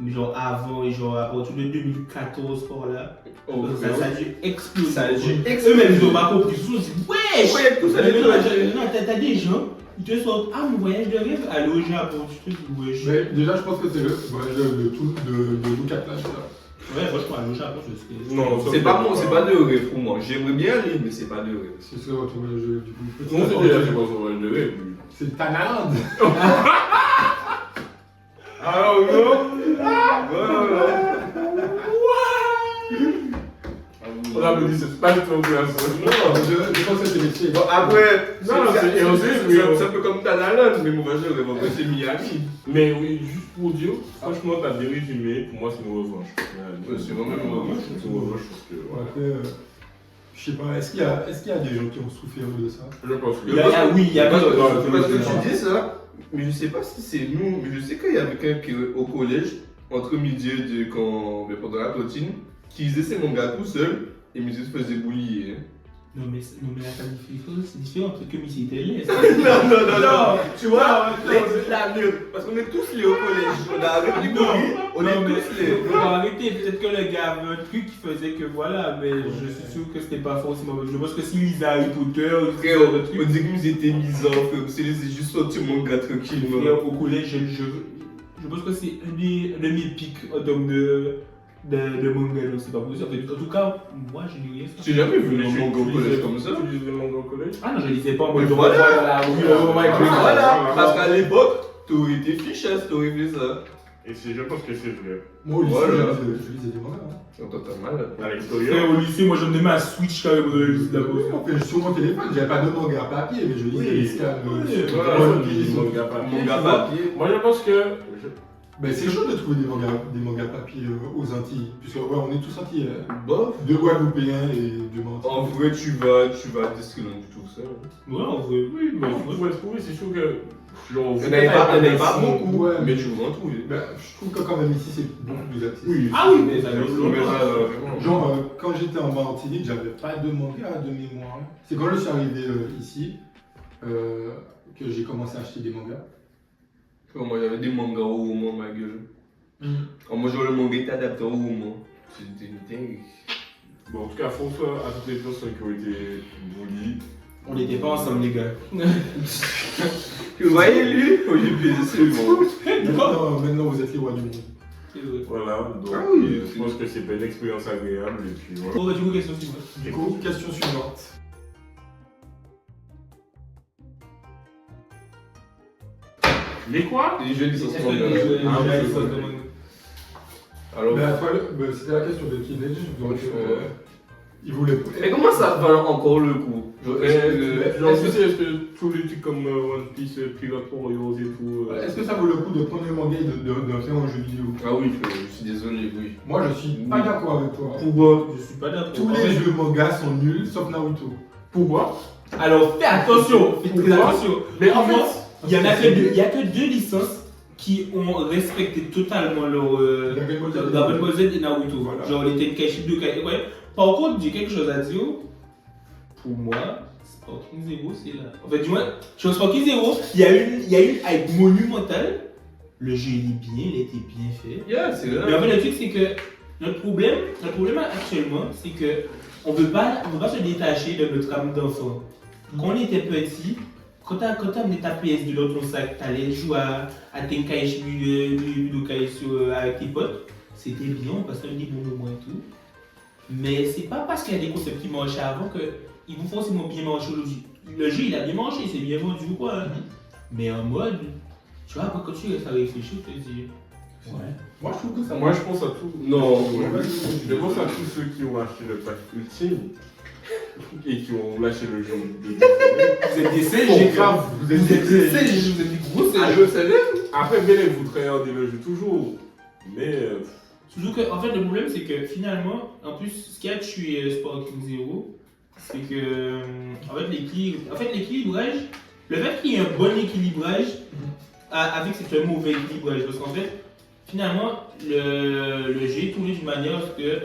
Speaker 2: genre avant et genre à partir de 2014 par là, ça a dû exploser. Eux-mêmes ils ont pas compris. Ils se sont dit, ouais, tout ça. Non, t'as des gens, ils te sortent, ah, mon voyage de rêve, aller au Japon, tu te dis, ouais.
Speaker 1: Mais déjà, je pense que c'est le voyage de Lucas Clash là.
Speaker 2: Ouais, franchement, aller au Japon, je sais.
Speaker 4: Non,
Speaker 3: c'est pas de rêve pour moi. J'aimerais bien aller, mais c'est pas de rêve.
Speaker 1: C'est ça votre voyage du coup.
Speaker 4: Non, c'est déjà, c'est pas son voyage de rêve.
Speaker 1: C'est Thailand.
Speaker 3: Ah non.
Speaker 4: On a dit c'est pas du tout intéressant.
Speaker 1: Non, je pense que c'est les filles.
Speaker 3: Bon, après,
Speaker 4: c'est
Speaker 3: un peu comme Thailand, mais mon voyage de rêve, après c'est Miami.
Speaker 4: Mais oui, juste pour dire, franchement, t'as bien résumé, pour moi c'est une revanche.
Speaker 3: C'est vraiment une revanche.
Speaker 4: C'est une revanche parce que.
Speaker 1: Après, je sais pas, est-ce qu'il y a des gens qui ont souffert de ça?
Speaker 4: Je pense que.
Speaker 2: Il y a
Speaker 3: Parce que tu dis ça, mais je sais pas si c'est nous, mais je sais qu'il y avait quelqu'un qui au collège, entre midi et deux, pendant la cantine, qui faisait ses mangas tout seul, et midi se faisait bouillir.
Speaker 2: Non mais la famille c'est différent parce que Missy était laisse.
Speaker 3: Non, tu vois, parce qu'on est tous liés au collège, on a arrêté de bouillir, on est tous liés.
Speaker 2: On va arrêter, peut-être que le gars avait un truc qui faisait que voilà, mais je suis sûr que c'était pas forcément. Je pense que s'il lisait Harry Potter,
Speaker 3: on dit qu'ils étaient mis en feu, c'est juste sorti mon gars tranquillement.
Speaker 2: Au collège, je pense que c'est un de mes pics en termes de manga, donc c'est pas possible. En tout cas, moi je lis rien.
Speaker 3: J'ai jamais vu les mangas au collège comme ça.
Speaker 4: Tu lisais des mangas au collège?
Speaker 2: Ah non, je lisais pas en mode
Speaker 3: voilà.
Speaker 2: dans la rue,
Speaker 3: Voilà, parce qu'à l'époque, t'aurais été fichesse, t'aurais fait ça.
Speaker 4: Et je pense que c'est vrai.
Speaker 1: Moi, au lycée,
Speaker 3: Voilà.
Speaker 1: je lisais des mangas. Hein.
Speaker 3: Donc toi, t'as mal.
Speaker 4: À
Speaker 2: Frère,
Speaker 4: l'extérieur.
Speaker 2: au lycée, moi je me donnais ma Switch carrément dans le lycée d'abord.
Speaker 1: Enfin, sur mon téléphone, j'avais pas de manga papier, mais je lisais
Speaker 4: Oui.
Speaker 1: les scans.
Speaker 3: Voilà,
Speaker 1: One
Speaker 4: des
Speaker 1: Piece.
Speaker 4: mangas papier.
Speaker 3: Manga
Speaker 4: tu vois.
Speaker 3: papier.
Speaker 4: Moi, je pense que.
Speaker 1: Ben, c'est chaud de trouver des mangas papier aux Antilles. Puisque, ouais, on est tous Antilles.
Speaker 3: Bof.
Speaker 1: Deux Guadeloupéens et deux Antilles.
Speaker 3: En vrai, tu vas à Deskelon du tout ça.
Speaker 2: Ouais, en vrai.
Speaker 4: Oui, mais vous pouvez trouver, c'est sûr que. Genre,
Speaker 3: Il n'y en avait pas
Speaker 1: beaucoup,
Speaker 3: beaucoup,
Speaker 1: ouais.
Speaker 3: mais tu vas en trouver.
Speaker 1: Ben, je trouve que quand même ici, c'est beaucoup plus accessible.
Speaker 4: Oui.
Speaker 2: Ah oui, mais ça
Speaker 3: Mais
Speaker 2: veut
Speaker 3: ça, vraiment.
Speaker 1: Genre, quand j'étais en Martinique, j'avais pas de manga de mémoire. C'est quand je suis arrivé ici que j'ai commencé à acheter des mangas.
Speaker 3: Moi, j'avais des mangas au roman, ma gueule. Moi, genre, le manga était adapté au roman. C'était une dingue.
Speaker 4: Bon, en tout cas, François, à toutes les personnes qui ont été bullies.
Speaker 2: On n'était pas ensemble, les gars.
Speaker 3: Vous voyez, lui, au lieu de baiser, c'est bon.
Speaker 1: Maintenant, vous êtes les rois du monde.
Speaker 2: C'est vrai.
Speaker 4: Voilà, donc
Speaker 3: Ah oui,
Speaker 4: je pense que c'est pas une expérience agréable. Et puis voilà.
Speaker 2: Bon, bah, du coup, question suivante.
Speaker 1: Du coup, question suivante.
Speaker 4: Les quoi?
Speaker 3: Les jeux
Speaker 2: Est-ce
Speaker 3: licenciés
Speaker 2: que
Speaker 3: manga.
Speaker 2: tu jouais
Speaker 3: Ah,
Speaker 2: déjà
Speaker 3: oui,
Speaker 2: les sauces
Speaker 3: oui.
Speaker 2: de manga?
Speaker 3: Alors,
Speaker 1: C'était la question de Teenage, donc il voulait.
Speaker 3: mais comment ça va encore le coup?
Speaker 4: Genre, tu sais, est-ce que tous les trucs comme One Piece, Pirate Warriors et tout.
Speaker 1: Est-ce que ça vaut le coup de prendre le manga et de faire un jeu vidéo?
Speaker 3: Ah oui, je suis désolé, oui.
Speaker 1: Moi, je suis pas d'accord avec toi.
Speaker 2: Pourquoi? Je suis pas d'accord.
Speaker 1: Tous les jeux manga sont nuls, sauf Naruto.
Speaker 4: Pourquoi?
Speaker 2: Alors, fais attention, fais très
Speaker 4: Pourquoi?
Speaker 2: attention.
Speaker 4: Mais en
Speaker 2: Pour moi,
Speaker 4: fait,
Speaker 2: il y a que deux licences qui ont respecté totalement leur Dragon Ball Z et Naruto.
Speaker 1: Voilà.
Speaker 2: Genre les Tenkaichi Budokai. Ouais. Par contre, j'ai quelque chose à dire. Pour moi, Sparking Zero, c'est là. En fait, du moins, sur Sparking Zero, il y a une hype monumentale. Le jeu, il est bien, il a été bien fait.
Speaker 3: Yeah, c'est
Speaker 2: Mais en fait, le truc, c'est que notre problème actuellement, c'est que on veut pas se détacher de notre âme d'enfant. Quand on était petit, quand t'as amené ta PS2 dans ton sac, t'allais jouer à Tenkaichi Budokai avec tes potes, c'était bien, on passait des bons moments et tout. Mais c'est pas parce qu'il y a des concepts qui marchaient avant qu'ils vont forcément bien marcher aujourd'hui. Le jeu, il a bien marché, c'est bien vendu ou quoi. Mais en mode, tu vois, quand tu restes à réfléchir, tu te dis, ouais.
Speaker 1: Moi, je trouve que ça.
Speaker 4: moi je pense à tout.
Speaker 3: Non,
Speaker 4: Je pense à tous ceux qui ont acheté le pack ultime et qui ont lâché le jeu de
Speaker 2: Vous êtes des CG,
Speaker 4: grave,
Speaker 2: vous êtes des CG, vous êtes des gros CG.
Speaker 3: Ah, je savais.
Speaker 4: Après, bien, vous travaillez le jeu toujours. Mais.
Speaker 2: Surtout que, en fait, le problème, c'est que finalement, en plus, ce qui a tué Sparking Zero, c'est que, en fait, l'équilibrage, le fait qu'il y ait un bon équilibrage, avec c'est un mauvais équilibrage, parce qu'en fait, finalement, le jeu est tourné d'une manière à ce que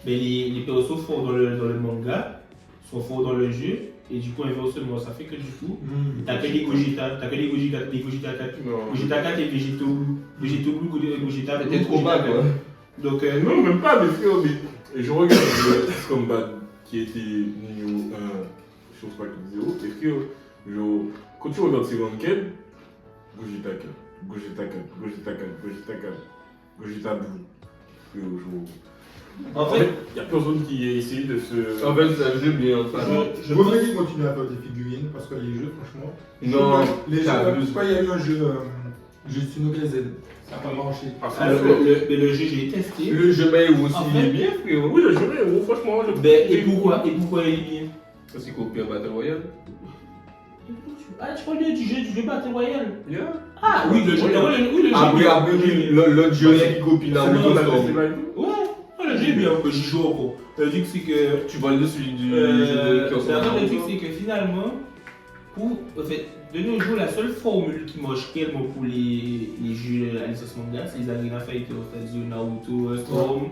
Speaker 2: les persos forts dans le manga sont forts dans le jeu, et du coup, inversement, ça fait que du coup, t'as que les Gogeta 4, Gogeta 4 et Végéto Blue, Gogeta
Speaker 3: T'es trop bas, quoi.
Speaker 2: Donc,
Speaker 4: Non, même pas, mais frère, mais je regarde le combat qui était numéro 1 sur Sparking Zero, et frère, genre, quand tu regardes ces ranked, Gogeta 4, Gogeta 4, Gogeta 4, Gogeta 4, Gogeta Blue, frère, genre.
Speaker 2: en fait,
Speaker 4: Il y a personne qui a essayé de se.
Speaker 3: En fait, c'est un jeu bien.
Speaker 1: Je voudrais qu'ils continuent à faire des figurines parce que les jeux, franchement.
Speaker 3: Non,
Speaker 1: Les
Speaker 3: t'abuses.
Speaker 1: jeux. Quoi, il y a eu un jeu Jutsuno Kaisen. Ça n'a pas marché.
Speaker 2: mais le jeu, j'ai testé.
Speaker 3: Le jeu mais aussi,
Speaker 2: En
Speaker 3: il est
Speaker 2: fait-
Speaker 3: bien, frérot.
Speaker 4: Oui, le jeu est gros, franchement.
Speaker 2: Et pourquoi il est bien?
Speaker 3: Ça, c'est copié à Battle Royale.
Speaker 2: Ah, tu parles du jeu Battle Royale?
Speaker 3: Yeah.
Speaker 2: Ah oui, le jeu. Oui, le jeu.
Speaker 3: Après, l'autre jeu qui copie Naruto Storm.
Speaker 2: Ouais, le jeu est bien, j'y joue encore. Le truc, c'est que.
Speaker 3: Tu parles de celui du
Speaker 2: Mais
Speaker 3: jeu qui
Speaker 2: en fait, le truc,
Speaker 3: ressemble
Speaker 2: c'est que finalement, en fait, de nos jours, la seule formule qui marche réellement pour les jeux à licence manga, c'est les Arena Fighter, c'est-à-dire Naruto, Storm,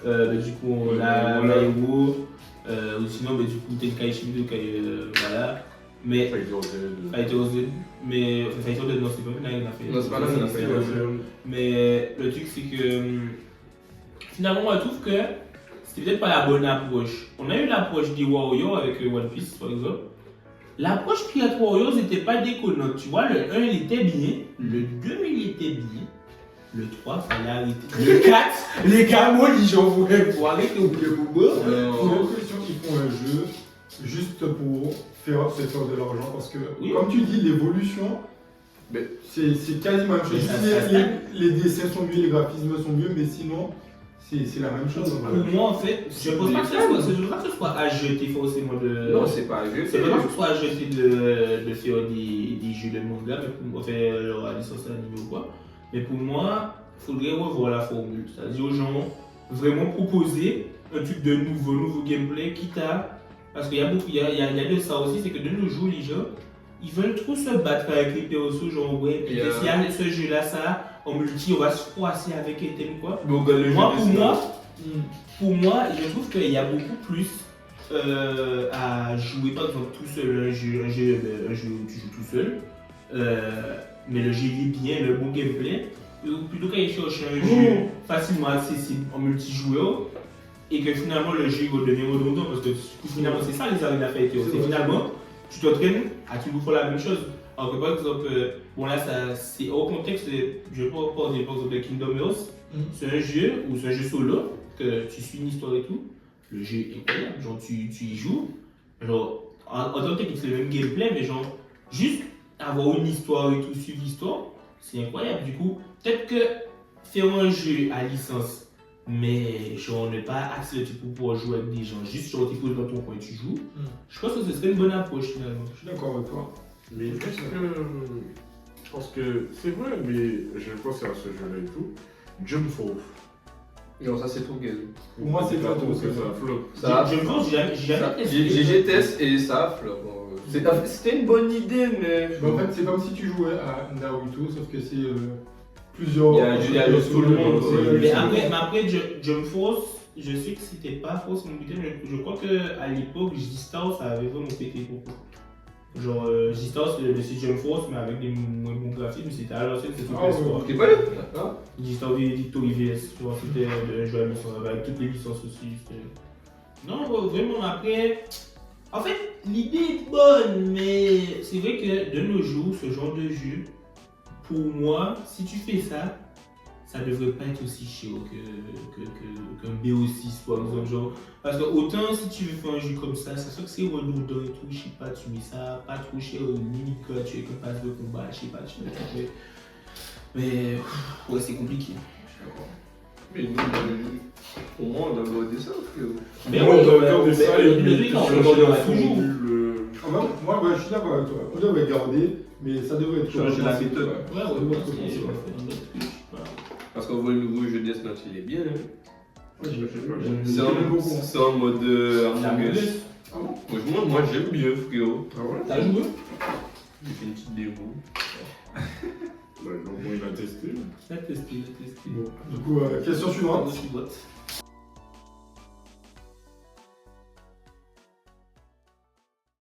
Speaker 2: du coup, on a Hero, ou sinon, du coup, Tenkaichi Budokai, voilà. Mais Fighter Z, mais Fighter Z, non, c'est pas une Arena Fighter.
Speaker 3: Non, c'est pas l'Arena Fighter.
Speaker 2: Mais le truc, c'est que finalement, moi, je trouve que c'était peut-être pas la bonne approche. On a eu l'approche des Warriors avec One Piece, par exemple. L'approche Pirate Warriors n'était pas déconnante. Tu vois, le 1 il était bien, le 2 il était bien, le 3 fallait arrêter. Le 4, les gars, moi, les gens voulaient pour arrêter au bout de bout.
Speaker 1: J'ai l'impression qu'ils font un jeu juste pour se faire de l'argent parce que,
Speaker 2: Oui.
Speaker 1: comme tu dis, l'évolution,
Speaker 3: Mais-
Speaker 1: c'est quasiment la même chose.
Speaker 2: Mais ça
Speaker 1: Juste
Speaker 2: se passe
Speaker 1: les dessins sont mieux, les graphismes sont mieux, mais sinon, c'est la même chose.
Speaker 2: Pour moi, en fait, je pense pas que ce soit à jeter forcément de.
Speaker 3: Non, c'est pas un jeu.
Speaker 2: C'est pas que ce soit à jeter de faire des jeux de manga, mais pour faire leur licence animée ou quoi. Mais pour moi, il faudrait revoir la formule. C'est-à-dire aux gens, vraiment proposer un truc de nouveau gameplay, quitte à. Parce qu'il y a beaucoup, il y a de ça aussi, c'est que de nos jours, les gens, ils veulent trop se battre avec les persos, genre ouais, s'il y a ce jeu-là, ça, en multi, on va se froisser avec un thème quoi.
Speaker 3: Pour
Speaker 2: moi, je trouve qu'il y a beaucoup plus à jouer, par exemple, tout seul, un jeu où tu joues tout seul, mais le jeu il est bien, le bon gameplay, plutôt qu'aller chercher un jeu facilement accessible en multijoueur, et que finalement le jeu va devenir redondant, parce que finalement c'est ça les arènes d'affaires, c'est finalement tu t'entraînes à toujours faire la même chose. Alors que par exemple, bon là c'est hors contexte, je peux parler par exemple de Kingdom Hearts, c'est un jeu ou c'est un jeu solo, que tu suis une histoire et tout, le jeu est incroyable, genre tu y joues, genre en tant que c'est le même gameplay, mais genre juste avoir une histoire et tout, suivre l'histoire, c'est incroyable. Du coup, peut-être que faire un jeu à licence, mais genre ne pas axer pour pouvoir jouer avec des gens, juste genre tu poses dans ton coin et tu joues, je pense que ce serait une bonne approche finalement.
Speaker 1: Je suis d'accord avec toi.
Speaker 4: Mais est-ce que. Je pense que c'est vrai, mais je pense à ce jeu-là et tout. Jump Force.
Speaker 3: Non, ça c'est trop gay.
Speaker 1: Pour moi, c'est pas trop.
Speaker 4: C'est ça, flop.
Speaker 2: Je pense, j'ai jamais testé.
Speaker 3: J'ai testé et ça flop. C'était une bonne idée, mais.
Speaker 1: En fait, c'est comme si tu jouais à Naruto, sauf que c'est plusieurs.
Speaker 3: Il y a tout le monde.
Speaker 2: Mais après, Jump Force, je sais que c'était pas Force mon but, mais je crois qu'à l'époque, J-Star, ça avait vraiment pété beaucoup. Genre, J-Star, c'est Jump Force, mais avec des moins bons graphismes, c'était à l'ancienne, c'était super sport.
Speaker 3: T'es pas là? D'accord.
Speaker 2: J-Star Victory VS, c'était un jeu à licence, avec toutes les licences aussi. Non, vraiment, après. En fait, l'idée est bonne, mais c'est vrai que de nos jours, ce genre de jeu, pour moi, si tu fais ça, ça devrait pas être aussi chiant qu'un BO6 par exemple. Genre, parce que autant si tu veux faire un jeu comme ça se fait que c'est redondant et tout, je sais pas, tu mets ça pas trop cher, limite gratuit avec un pass de combat, je sais pas, tu mets. Mais ouais, c'est compliqué.
Speaker 3: Mais nous, au moins on doit regarder ça, frérot.
Speaker 2: Mais
Speaker 4: Moi,
Speaker 2: oui,
Speaker 4: dans le cas de ça,
Speaker 2: mais
Speaker 4: il
Speaker 2: le truc, on regardera toujours.
Speaker 1: Moi, ouais, je suis d'accord avec toi. On devrait garder, mais ça devrait être
Speaker 3: Changer la méthode.
Speaker 2: Ouais, c'est
Speaker 3: Parce qu'on voit le nouveau jeu Death Note, il est bien.
Speaker 1: Ouais,
Speaker 3: C'est en mode Among Us.
Speaker 1: Ah bon?
Speaker 3: Moi j'aime bien, frérot.
Speaker 1: Ah ouais?
Speaker 2: T'as joué?
Speaker 3: J'ai fait une petite démo.
Speaker 4: Donc, il a testé.
Speaker 2: T'as testé.
Speaker 1: Bon, du coup, question suivante.
Speaker 2: Suivante.